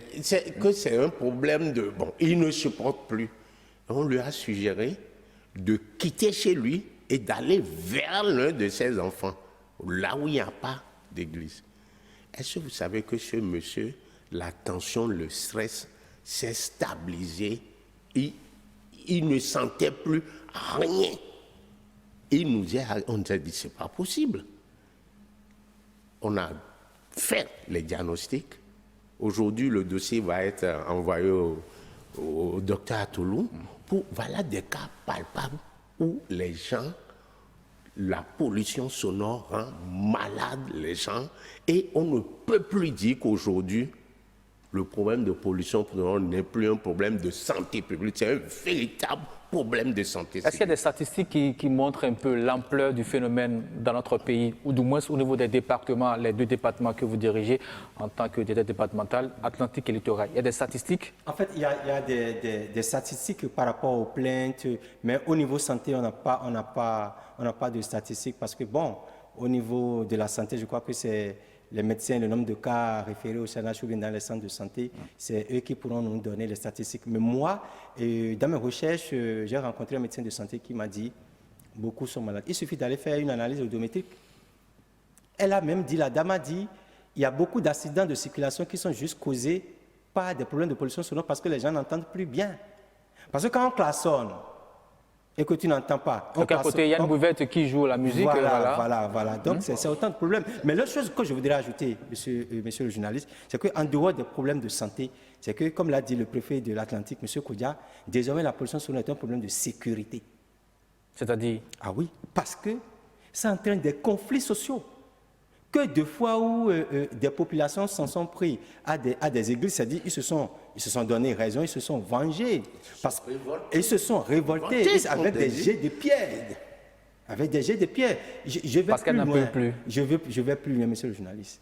Que c'est un problème de... Bon, il ne supporte plus. On lui a suggéré de quitter chez lui et d'aller vers l'un de ses enfants, là où il n'y a pas d'église. Est-ce que vous savez que ce monsieur, la tension, le stress, s'est stabilisé, il ne sentait plus rien. On nous a dit, c'est pas possible. On a fait les diagnostics. Aujourd'hui, le dossier va être envoyé au docteur à Toulouse pour, voilà des cas palpables où les gens, la pollution sonore rend malade les gens et on ne peut plus dire qu'aujourd'hui, le problème de pollution n'est plus un problème de santé publique, c'est un véritable problème de santé. Est-ce qu'il y a des statistiques qui montrent un peu l'ampleur du phénomène dans notre pays, ou du moins au niveau des départements, les deux départements que vous dirigez en tant que directeur départemental, Atlantique et Littoral? Il y a des statistiques? En fait, il y a des statistiques par rapport aux plaintes, mais au niveau santé, on n'a pas de statistiques parce que, bon, au niveau de la santé, je crois que c'est les médecins, le nombre de cas référés au CNH ou bien dans les centres de santé, c'est eux qui pourront nous donner les statistiques. Mais moi, dans mes recherches, j'ai rencontré un médecin de santé qui m'a dit beaucoup sont malades. Il suffit d'aller faire une analyse audiométrique. Elle a même dit, la dame a dit, il y a beaucoup d'accidents de circulation qui sont juste causés par des problèmes de pollution sonore parce que les gens n'entendent plus bien. Parce que quand on klaxonne et que tu n'entends pas. Donc à côté, il y a une buvette qui joue la musique. Voilà. Donc c'est autant de problèmes. Mais l'autre chose que je voudrais ajouter, monsieur le journaliste, c'est qu'en dehors des problèmes de santé, c'est que, comme l'a dit le préfet de l'Atlantique, monsieur Kodia, désormais la pollution sonore est un problème de sécurité. C'est-à-dire? Ah oui, parce que ça entraîne des conflits sociaux. que deux fois où des populations s'en sont pris à des églises, c'est-à-dire ils se sont donné raison, ils se sont vengés, ils se sont révoltés avec des jets de pierre. Avec des jets de pierre. Je vais parce qu'elle n'en peut plus. Je vais plus loin, monsieur le journaliste.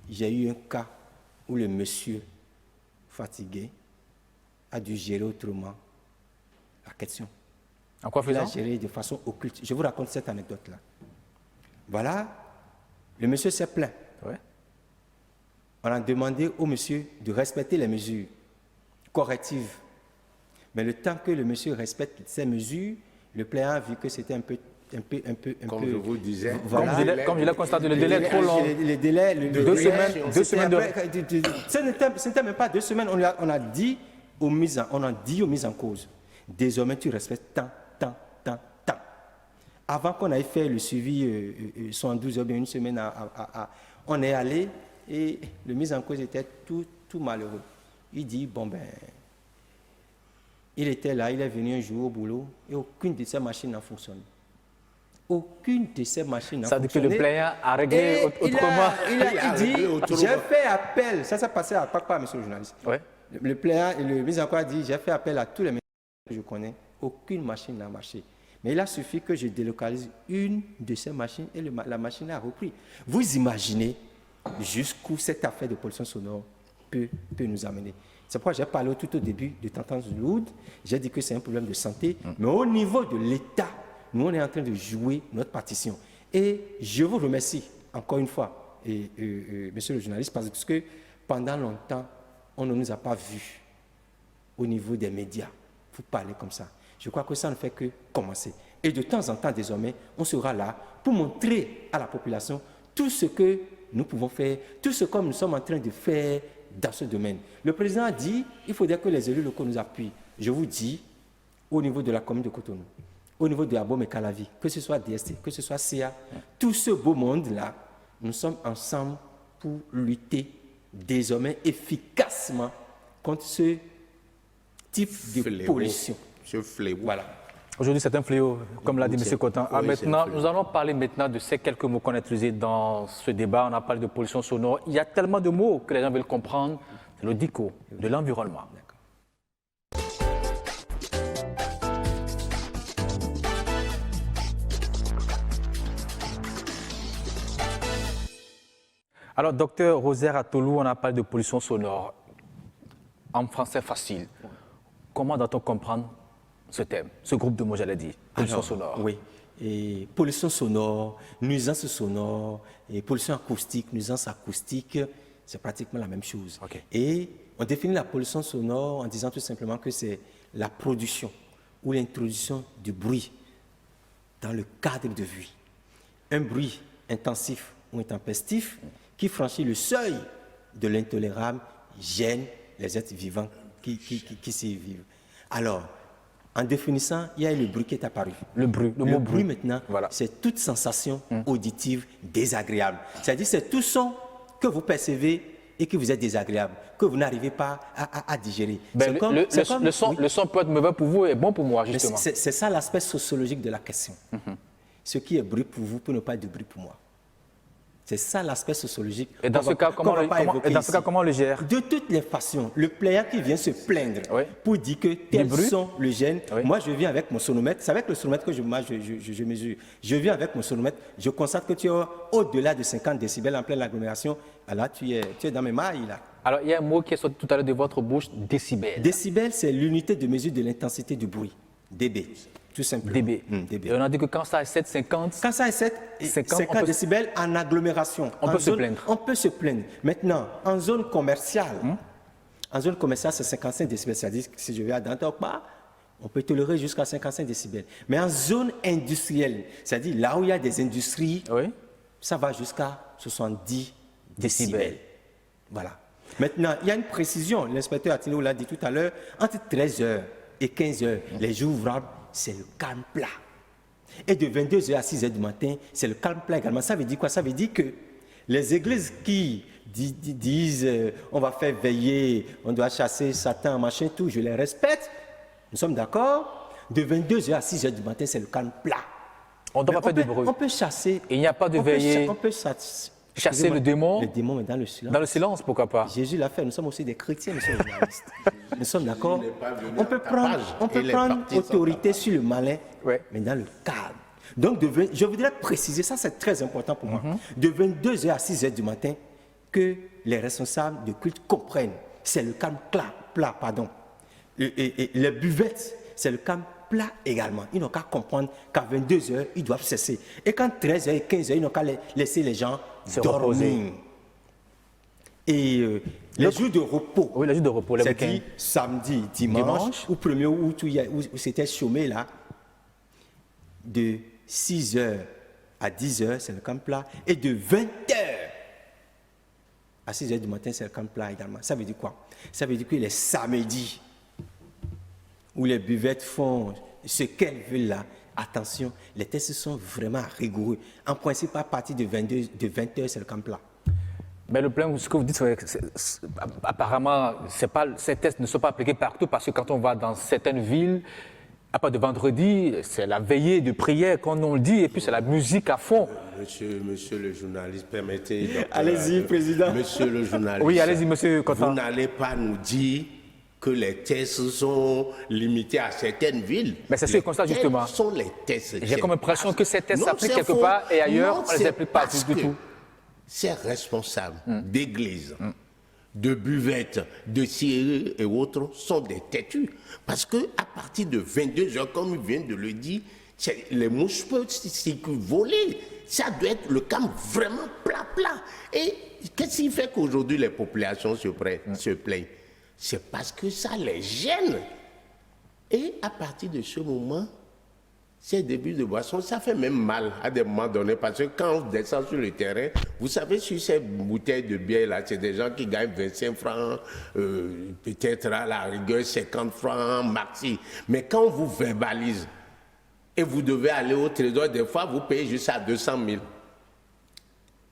J'ai eu un cas où le monsieur fatigué a dû gérer autrement la question. En quoi faisant? Il a géré de façon occulte. Je vous raconte cette anecdote-là. Voilà, le monsieur s'est plaint. Ouais. On a demandé au monsieur de respecter les mesures correctives. Mais le temps que le monsieur respecte ces mesures, le plaignant a vu que c'était un peu... Comme je vous disais. Voilà. Comme je l'ai constaté, le délai est trop long. Les délais... 2 semaines. 2 semaines de... Ce n'était même pas 2 semaines. On a dit aux mises en cause. Désormais, tu respectes tant. Avant qu'on ait fait le suivi, 112 heures, bien une semaine, on est allé et le mise en cause était tout malheureux. Il dit, bon ben, il était là, il est venu un jour au boulot et aucune de ces machines n'a fonctionné. Aucune de ces machines n'a fonctionné. Ça dit que le plaignant a réglé autrement. Il dit, j'ai fait appel, ça s'est passé à Papa, monsieur le journaliste. Ouais. Le plaignant, le mise en cause a dit, j'ai fait appel à tous les médecins que je connais, aucune machine n'a marché. Mais il a suffi que je délocalise une de ces machines et la machine a repris. Vous imaginez jusqu'où cette affaire de pollution sonore peut nous amener. C'est pourquoi j'ai parlé tout au début de tendances lourdes. J'ai dit que c'est un problème de santé. Mais au niveau de l'État, nous, on est en train de jouer notre partition. Et je vous remercie encore une fois, monsieur le journaliste, parce que pendant longtemps, on ne nous a pas vus au niveau des médias pour parler comme ça. Je crois que ça ne fait que commencer. Et de temps en temps, désormais, on sera là pour montrer à la population tout ce que nous pouvons faire, tout ce que nous sommes en train de faire dans ce domaine. Le président a dit qu'il faudrait que les élus locaux nous appuient. Je vous dis, au niveau de la commune de Cotonou, au niveau de Abom et Calavi, que ce soit DST, que ce soit CA, tout ce beau monde-là, nous sommes ensemble pour lutter désormais efficacement contre ce type de pollution. Ce fléau. Voilà. Aujourd'hui, c'est un fléau, comme l'a dit M. Cotin. Oui, Maintenant, nous allons parler maintenant de ces quelques mots qu'on a utilisés dans ce débat. On a parlé de pollution sonore. Il y a tellement de mots que les gens veulent comprendre. C'est le DICO, de l'environnement. Alors, docteur Rosaire Atolou, on a parlé de pollution sonore. En français facile, comment doit-on comprendre ce thème, ce groupe de mots, j'allais dire, pollution sonore? Oui, et pollution sonore, nuisance sonore, et pollution acoustique, nuisance acoustique, c'est pratiquement la même chose. Okay. Et on définit la pollution sonore en disant tout simplement que c'est la production ou l'introduction du bruit dans le cadre de vie. Un bruit intensif ou intempestif qui franchit le seuil de l'intolérable gêne les êtres vivants qui s'y vivent. Alors, en définissant, il y a le bruit qui est apparu. Le mot bruit maintenant, voilà. C'est toute sensation auditive désagréable. C'est-à-dire c'est tout son que vous percevez et que vous êtes désagréable, que vous n'arrivez pas à digérer. Ben, le son peut être mauvais pour vous et bon pour moi, justement. C'est ça l'aspect sociologique de la question. Ce qui est bruit pour vous peut ne pas être de bruit pour moi. C'est ça l'aspect sociologique. Et dans ce cas, comment on le gère? De toutes les façons, le plaignant qui vient se plaindre pour dire que tel son le gêne, moi je viens avec mon sonomètre, c'est avec le sonomètre que je mesure. Je viens avec mon sonomètre, je constate que tu es au-delà de 50 décibels en pleine agglomération, alors tu es dans mes mailles là. Alors il y a un mot qui est sorti tout à l'heure de votre bouche, décibel. Décibel, c'est l'unité de mesure de l'intensité du bruit, dB. Tout simplement. dB. Et on a dit que quand ça est 7, 50... Quand ça est 50 décibels en agglomération. On peut se plaindre. On peut se plaindre. Maintenant, en zone commerciale, c'est 55 décibels. C'est-à-dire que si je vais à Dantokba, on peut tolérer jusqu'à 55 décibels. Mais en zone industrielle, c'est-à-dire là où il y a des industries, ça va jusqu'à 70 décibels. Voilà. Maintenant, il y a une précision. L'inspecteur Atino l'a dit tout à l'heure, entre 13h et 15h, les jours ouvrables, c'est le calme plat. Et de 22h à 6h du matin, c'est le calme plat également. Ça veut dire quoi? Ça veut dire que les églises qui disent on va faire veiller, on doit chasser Satan, machin, tout, je les respecte. Nous sommes d'accord. De 22h à 6h du matin, c'est le calme plat. On ne doit pas faire de bruit. On peut chasser. Et il n'y a pas de veillée. Chasser le démon. Le démon, mais dans le silence. Dans le silence, pourquoi pas? Jésus l'a fait. Nous sommes aussi des chrétiens, nous sommes journalistes. Nous sommes d'accord. On peut prendre autorité sur le malin, mais dans le calme. Donc, je voudrais préciser, ça c'est très important pour moi, de 22h à 6h du matin, que les responsables de culte comprennent. C'est le calme plat, pardon. Et les buvettes, c'est le calme plat également. Ils n'ont qu'à comprendre qu'à 22h, ils doivent cesser. Et quand 13h et 15h, ils n'ont qu'à laisser les gens dormir. Et les jours de repos, oui, les jours de repos, c'est-à-dire samedi, dimanche, ou 1er août, où c'était chômé là, de 6h à 10h, c'est le camp plat, et de 20h à 6h du matin, c'est le camp plat également. Ça veut dire quoi? Ça veut dire que les samedis, où les buvettes font ce qu'elles veulent là, attention, les tests sont vraiment rigoureux. En principe, à partir de 20h, c'est le camp plat. Mais le problème, ce que vous dites, apparemment, ces tests ne sont pas appliqués partout parce que quand on va dans certaines villes, à part de vendredi, c'est la veillée de prière, comme on le dit, et puis c'est la musique à fond. Monsieur le journaliste, permettez... Allez-y, président. Monsieur le journaliste. Oui, allez-y, monsieur Cotin. Vous n'allez pas nous dire que les tests sont limités à certaines villes. Mais c'est sûr, comme ça, justement. Quels sont les tests? J'ai comme impression que ces tests s'appliquent quelque part et ailleurs, on ne les applique pas du tout. Ces responsables d'églises, de buvettes, de scieries et autres sont des têtus. Parce qu'à partir de 22h, comme il vient de le dire, les mouches peuvent voler. Ça doit être le camp vraiment plat. Et qu'est-ce qui fait qu'aujourd'hui les populations se plaignent? C'est parce que ça les gêne. Et à partir de ce moment, ces débuts de boisson, ça fait même mal à des moments donnés, parce que quand on descend sur le terrain, vous savez, sur ces bouteilles de bière là, c'est des gens qui gagnent 25 francs, peut-être à la rigueur 50 francs maxi. Mais quand on vous verbalise et vous devez aller au trésor, des fois vous payez juste à 200 000.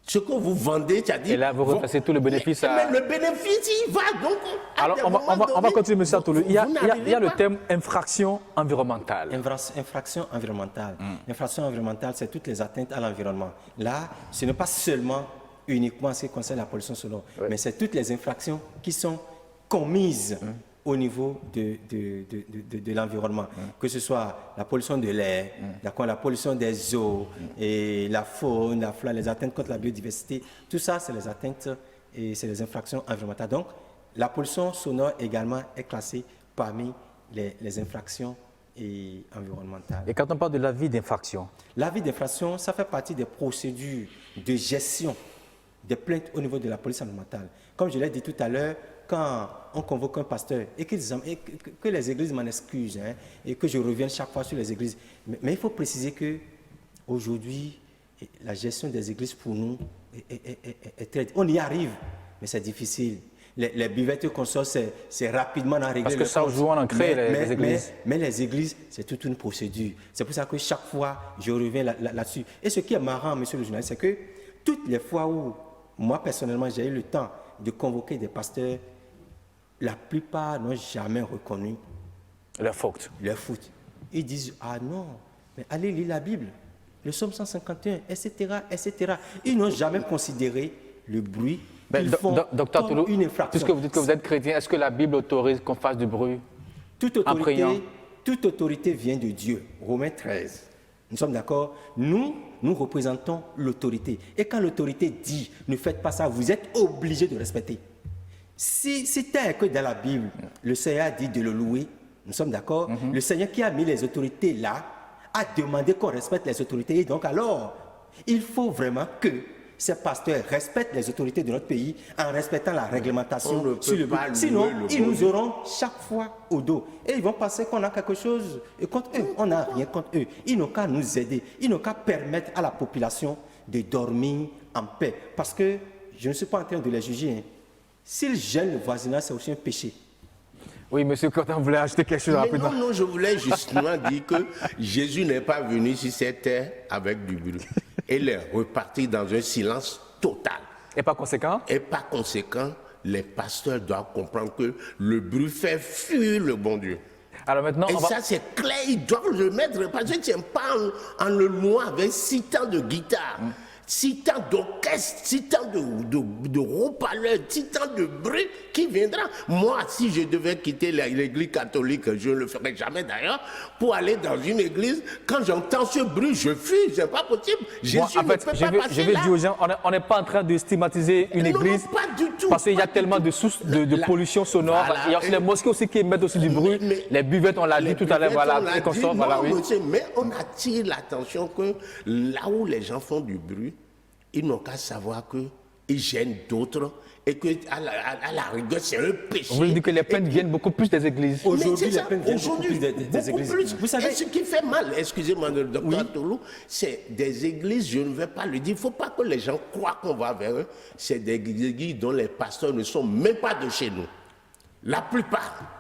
Ce que vous vendez, c'est-à-dire... Et là, vous repassez tout le bénéfice à... Mais le bénéfice, il va donc... Alors, on va continuer, M. Atoulou. Il y a le thème infraction environnementale. Infraction environnementale. Infraction environnementale, c'est toutes les atteintes à l'environnement. Là, ce n'est pas seulement uniquement ce qui concerne la pollution sonore, mais c'est toutes les infractions qui sont commises au niveau de l'environnement, que ce soit la pollution de l'air, la pollution des eaux, et la faune, la flore, les atteintes contre la biodiversité, tout ça, c'est les atteintes et c'est les infractions environnementales. Donc, la pollution sonore également est classée parmi les infractions environnementales. Et quand on parle de l'avis d'infraction? L'avis d'infraction, ça fait partie des procédures de gestion des plaintes au niveau de la police environnementale. Comme je l'ai dit tout à l'heure, quand on convoque un pasteur et que les églises m'en excusent, et que je revienne chaque fois sur les églises, mais il faut préciser qu'aujourd'hui, la gestion des églises pour nous est très... On y arrive, mais c'est difficile. Les buvettes qu'on sort, c'est rapidement à régler. Parce que ça joue en ancré, les églises. Mais les églises, c'est toute une procédure. C'est pour ça que chaque fois, je reviens là-dessus. Et ce qui est marrant, monsieur le journaliste, c'est que toutes les fois où, moi personnellement, j'ai eu le temps de convoquer des pasteurs, la plupart n'ont jamais reconnu leur faute. Ils disent, ah non, mais allez lire la Bible, le psaume 151, etc., etc. Ils n'ont jamais considéré le bruit qu'ils font comme une infraction. Puisque vous dites que vous êtes chrétien, est-ce que la Bible autorise qu'on fasse du bruit en priant? Toute autorité vient de Dieu. Romains 13. Nous sommes d'accord? Nous représentons l'autorité. Et quand l'autorité dit, ne faites pas ça, vous êtes obligé de respecter. Si c'était que dans la Bible, le Seigneur a dit de le louer, nous sommes d'accord? Le Seigneur qui a mis les autorités là, a demandé qu'on respecte les autorités. Et donc alors, il faut vraiment que ces pasteurs respectent les autorités de notre pays en respectant la réglementation sur le but. Sinon, ils nous auront chaque fois au dos. Et ils vont penser qu'on a quelque chose contre eux. On n'a rien contre eux. Ils n'ont qu'à nous aider. Ils n'ont qu'à permettre à la population de dormir en paix. Parce que je ne suis pas en train de les juger. S'ils gênent le voisinage, c'est aussi un péché. Oui, monsieur Cotin voulait ajouter quelque chose rapidement. Non, je voulais justement dire que Jésus n'est pas venu sur cette terre avec du bruit. Il est reparti dans un silence total. Et par conséquent? Et par conséquent, les pasteurs doivent comprendre que le bruit fait fuir le bon Dieu. Alors maintenant, ça, c'est clair, ils doivent le mettre, parce que tu n'aimes pas en le noir avec 6 temps de guitare. si tant d'orchestres, si tant de haut-parleurs, si tant de bruit qui viendra. Moi, si je devais quitter l'église catholique, je ne le ferai jamais d'ailleurs, pour aller dans une église, quand j'entends ce bruit, je fuis, c'est pas possible. Bon, en fait, je vais dire aux gens, on n'est pas en train de stigmatiser une église, non, pas du tout, parce qu'il y a tellement de sources de pollution sonore. Voilà. Il y a aussi les mosquées aussi qui émettent aussi du bruit, les buvettes, on l'a dit tout à l'heure, voilà, et qu'on sort, voilà, oui. Monsieur, mais on attire l'attention que là où les gens font du bruit, ils n'ont qu'à savoir qu'ils gênent d'autres et qu'à la rigueur, c'est un péché. Vous voulez dire que les plaintes viennent beaucoup plus des églises? Aujourd'hui, les plaintes viennent beaucoup plus des églises. Vous savez, ce qui fait mal, excusez-moi, le docteur Toulou, c'est des églises, je ne vais pas le dire, il ne faut pas que les gens croient qu'on va vers eux. C'est des églises dont les pasteurs ne sont même pas de chez nous. La plupart.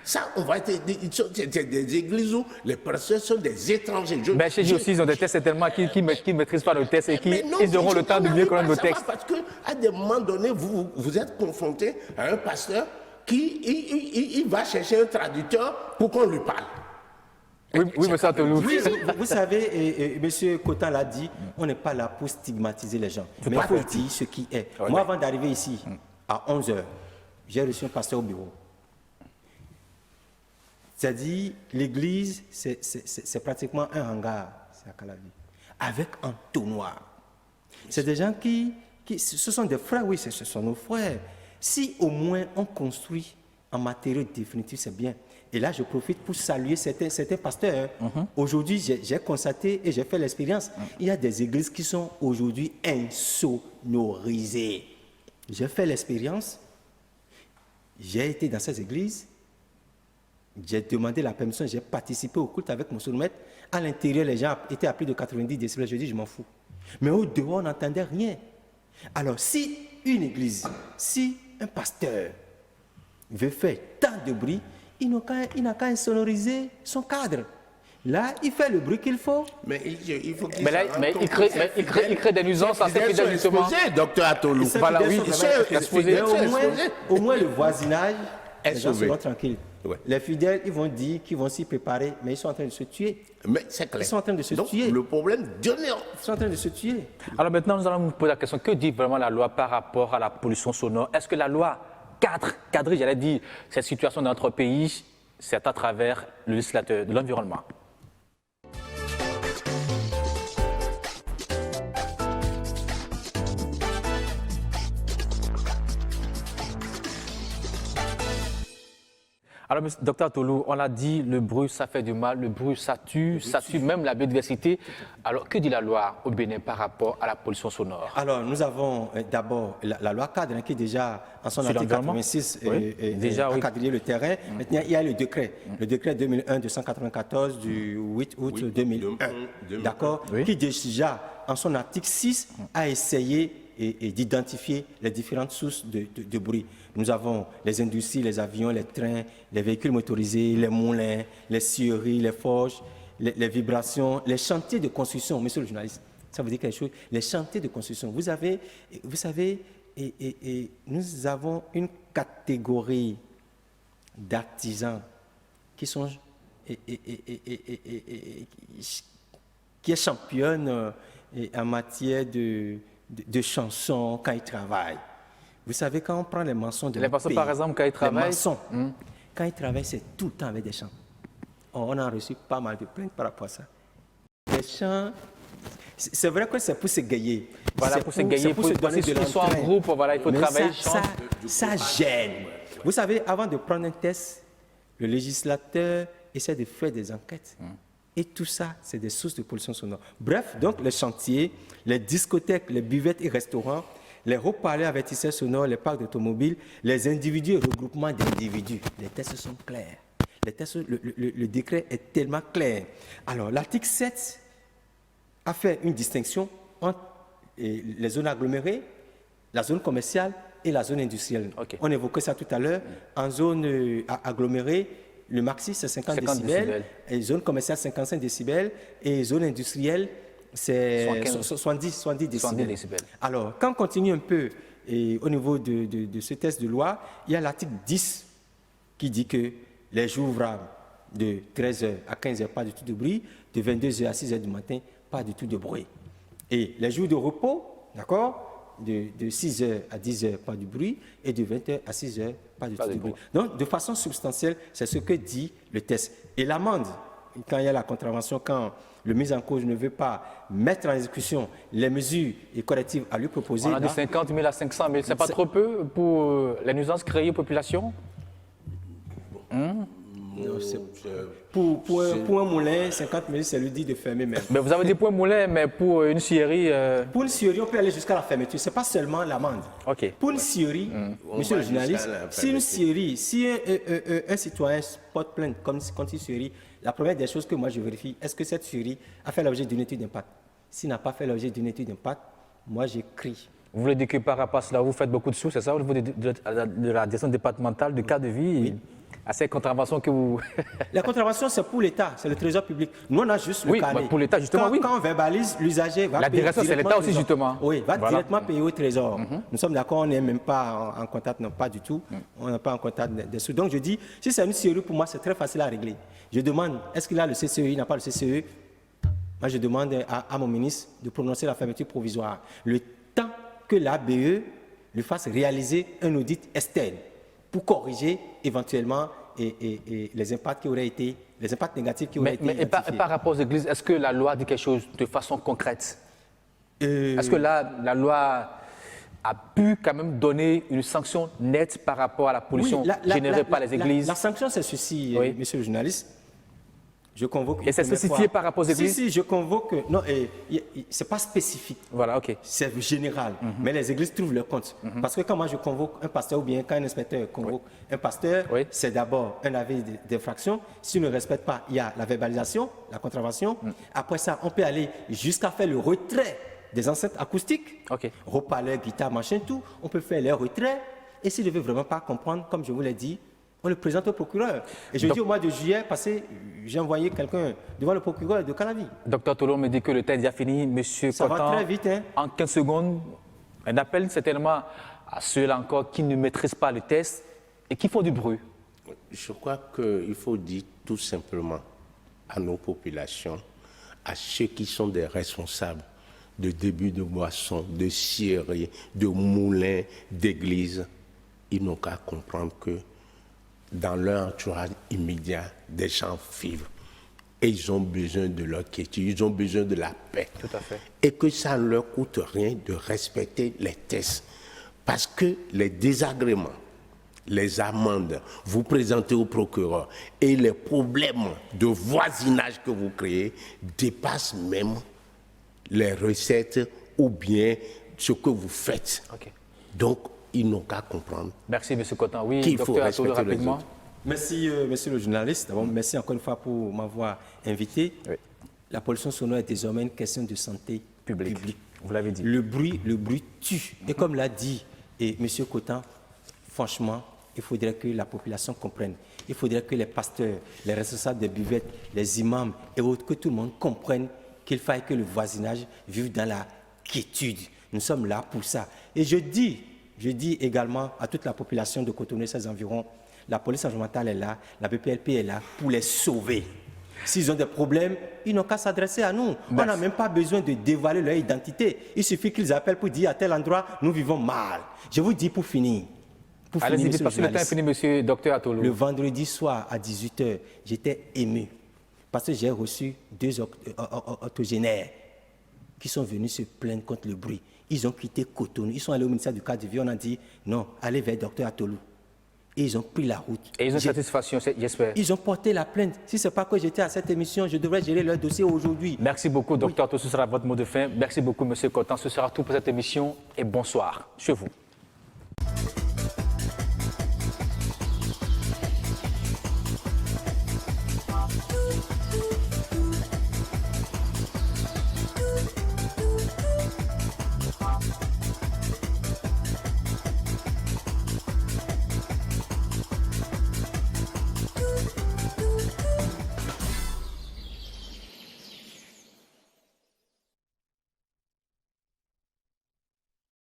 Ça, on va être des églises où les pasteurs sont des étrangers. Mais chez aussi, ils ont des tests certainement qui ne maîtrisent pas le test et ils auront le temps de mieux connaître le texte. Parce qu'à des moments donnés, vous êtes confronté à un pasteur qui il va chercher un traducteur pour qu'on lui parle. Oui, monsieur Atolou. Oui, vous savez, M. Cotin l'a dit, on n'est pas là pour stigmatiser les gens. Mais il faut dire ce qui est. Moi, avant d'arriver ici, à 11h, j'ai reçu un pasteur au bureau. C'est-à-dire, l'église, c'est pratiquement un hangar, c'est à Calavi, avec un tonnoir. C'est des gens ce sont des frères, oui, ce sont nos frères. Si au moins on construit en matériaux définitifs, c'est bien. Et là, je profite pour saluer certains pasteurs. Aujourd'hui, j'ai constaté et j'ai fait l'expérience, il y a des églises qui sont aujourd'hui insonorisées. J'ai fait l'expérience, j'ai été dans ces églises, j'ai demandé la permission, j'ai participé au culte avec mon sourd-maître. À l'intérieur, les gens étaient à plus de 90 décibels. Je dis, je m'en fous. Mais au dehors, on n'entendait rien. Alors, si une église, si un pasteur veut faire tant de bruit, il n'a qu'à insonoriser son cadre. Là, il fait le bruit qu'il faut. Mais il faut qu'il il crée des nuisances assez fidèles, justement. Docteur Atolou. Voilà, oui, au moins le voisinage est sauvé. Tranquille. Ouais. Les fidèles, ils vont dire qu'ils vont s'y préparer, mais ils sont en train de se tuer. Mais c'est clair. Ils sont en train de se tuer. Le problème demeure. Ils sont en train de se tuer. Alors maintenant, nous allons nous poser la question, que dit vraiment la loi par rapport à la pollution sonore? Est-ce que la loi cadre, j'allais dire, cette situation dans notre pays, c'est à travers le législateur de l'environnement? Alors, docteur Toulou, on l'a dit, le bruit, ça fait du mal, le bruit, ça tue même la biodiversité. Alors, que dit la loi au Bénin par rapport à la pollution sonore? Alors, nous avons d'abord la loi cadre qui est déjà, en son article 86, déjà encadré le terrain. Maintenant, il y a le décret 2001-294 du 8 août 2001, d'accord, qui déjà, en son article 6, a essayé et d'identifier les différentes sources de bruit. Nous avons les industries, les avions, les trains, les véhicules motorisés, les moulins, les scieries, les forges, les vibrations, les chantiers de construction. Monsieur le journaliste, ça veut dire quelque chose. Les chantiers de construction. Vous savez, nous avons une catégorie d'artisans qui sont qui est championne en matière de chansons quand ils travaillent. Vous savez, quand on prend les maçons de les maçons, par exemple, quand ils travaillent, les maçons, quand ils travaillent, c'est tout le temps avec des chants. On a reçu pas mal de plaintes par rapport à ça. Les chants, c'est vrai que c'est pour se gayer. Voilà, pour se gayer, pour se donner de l'entrain. Ils sont en groupe, voilà, il faut travailler, ça gêne. Vous savez, avant de prendre un test, le législateur essaie de faire des enquêtes. Et tout ça, c'est des sources de pollution sonore. Bref, donc les chantiers, les discothèques, les buvettes et restaurants, les haut-parleurs avertisseurs sonores, les parcs d'automobiles, les individus et regroupements d'individus. Les tests sont clairs. Les tests, le décret est tellement clair. Alors, l'article 7 a fait une distinction entre les zones agglomérées, la zone commerciale et la zone industrielle. Okay. On évoquait ça tout à l'heure. En zone agglomérée, le maxi, c'est 50 décibels, et zone commerciale, 55 décibels, et zone industrielle, c'est 70 décibels. Alors, quand on continue un peu au niveau de ce test de loi, il y a l'article 10 qui dit que les jours ouvrables de 13h à 15h, pas du tout de bruit, de 22h à 6h du matin, pas du tout de bruit. Et les jours de repos, d'accord, de 6h à 10h, pas de bruit, et de 20h à 6h, pas de bruit. Donc, de façon substantielle, c'est ce que dit le test. Et l'amende, quand il y a la contravention, quand le mis en cause ne veut pas mettre en exécution les mesures et correctives à lui proposer. On a dit 50 000 à 500 000, c'est pas trop peu pour les nuisances créées aux populations? Pour un moulin, 50 000, c'est lui dit de fermer même. Mais vous avez dit pour un moulin, mais pour une scierie... Pour une scierie, on peut aller jusqu'à la fermeture. Ce n'est pas seulement l'amende. Okay. Pour une scierie, monsieur le journaliste, si une scierie, si un citoyen porte plainte comme une scierie, la première des choses que moi je vérifie, est-ce que cette scierie a fait l'objet d'une étude d'impact? S'il n'a pas fait l'objet d'une étude d'impact, moi j'écris. Vous voulez dire que par rapport à cela, vous faites beaucoup de sous, c'est ça, au niveau de la direction départementale de cas de vie? Oui. À ces contraventions que vous... La contravention, c'est pour l'État, c'est le trésor public. Nous, on a juste le carnet. Pour l'État, justement, quand on verbalise, l'usager va la payer. La direction, c'est l'État aussi, justement. Oui, va directement payer au trésor. Nous sommes d'accord, on n'est même pas en contact, non, pas du tout. On n'est pas en contact des sous. Donc, je dis, si c'est une scierie, pour moi, c'est très facile à régler. Je demande, est-ce qu'il a le CCE, il n'a pas le CCE? Moi, je demande à mon ministre de prononcer la fermeture provisoire. Le temps que l'ABE lui fasse réaliser un audit externe pour corriger éventuellement et les impacts qui auraient été, les impacts négatifs qui auraient été identifiés. Et par rapport aux églises, est-ce que la loi dit quelque chose de façon concrète? Est-ce que la loi a pu quand même donner une sanction nette par rapport à la pollution générée par les églises? La sanction, c'est ceci, monsieur le journaliste. Je convoque. Et c'est spécifié par rapport aux églises? Si, je convoque. Non, c'est pas spécifique. Voilà, ok. C'est général. Mais les églises trouvent leur compte. Parce que quand moi je convoque un pasteur ou bien quand un inspecteur convoque un pasteur, c'est d'abord un avis d'infraction. S'il ne respecte pas, il y a la verbalisation, la contravention. Après ça, on peut aller jusqu'à faire le retrait des enceintes acoustiques, haut-parleurs, guitare, machin, tout. On peut faire les retraits. Et s'il ne veut vraiment pas comprendre, comme je vous l'ai dit, on le présente au procureur. Et je dis au mois de juillet passé, j'ai envoyé quelqu'un devant le procureur de Calavi. Docteur Tolo me dit que le temps est déjà fini. Monsieur Ça Cotan, va très vite. Hein? En 15 secondes, un appel certainement à ceux-là encore qui ne maîtrisent pas le test et qui font du bruit. Je crois qu'il faut dire tout simplement à nos populations, à ceux qui sont des responsables de début de boissons, de scieries, de moulins, d'églises, ils n'ont qu'à comprendre que dans leur entourage immédiat, des gens vivent. Et ils ont besoin de leur quiétude, ils ont besoin de la paix. Tout à fait. Et que ça ne leur coûte rien de respecter les tests. Parce que les désagréments, les amendes, vous présentez au procureur et les problèmes de voisinage que vous créez dépassent même les recettes ou bien ce que vous faites. Donc, ils n'ont qu'à comprendre. Merci, M. Cotan. Oui, qu'il faut respecter rapidement. les autres. Merci, monsieur le journaliste. D'abord, merci encore une fois pour m'avoir invité. La pollution sonore est désormais une question de santé publique. Vous l'avez dit. Le bruit tue. Et comme l'a dit M. Cotan, franchement, il faudrait que la population comprenne. Il faudrait que les pasteurs, les responsables des buvettes, les imams et autres, que tout le monde comprenne qu'il faille que le voisinage vive dans la quiétude. Nous sommes là pour ça. Et je dis également à toute la population de Cotonou et ses environs, la police environnementale est là, la BPLP est là pour les sauver. S'ils ont des problèmes, ils n'ont qu'à s'adresser à nous. On n'a même pas besoin de dévoiler leur identité. Il suffit qu'ils appellent pour dire à tel endroit, nous vivons mal. Je vous dis pour finir. Allez-y, parce que le temps est fini, monsieur Docteur Atolo. Le vendredi soir à 18h, j'étais ému parce que j'ai reçu 2 octogénaires qui sont venus se plaindre contre le bruit. Ils ont quitté Cotonou, ils sont allés au ministère du cadre de vie, on a dit non, allez vers Docteur Atolo. Et ils ont pris la route. Et ils ont satisfaction, j'espère. Ils ont porté la plainte. Si ce n'est pas que j'étais à cette émission, je devrais gérer leur dossier aujourd'hui. Merci beaucoup, Docteur Atolo, ce sera votre mot de fin. Merci beaucoup, monsieur Cotan. Ce sera tout pour cette émission et bonsoir chez vous.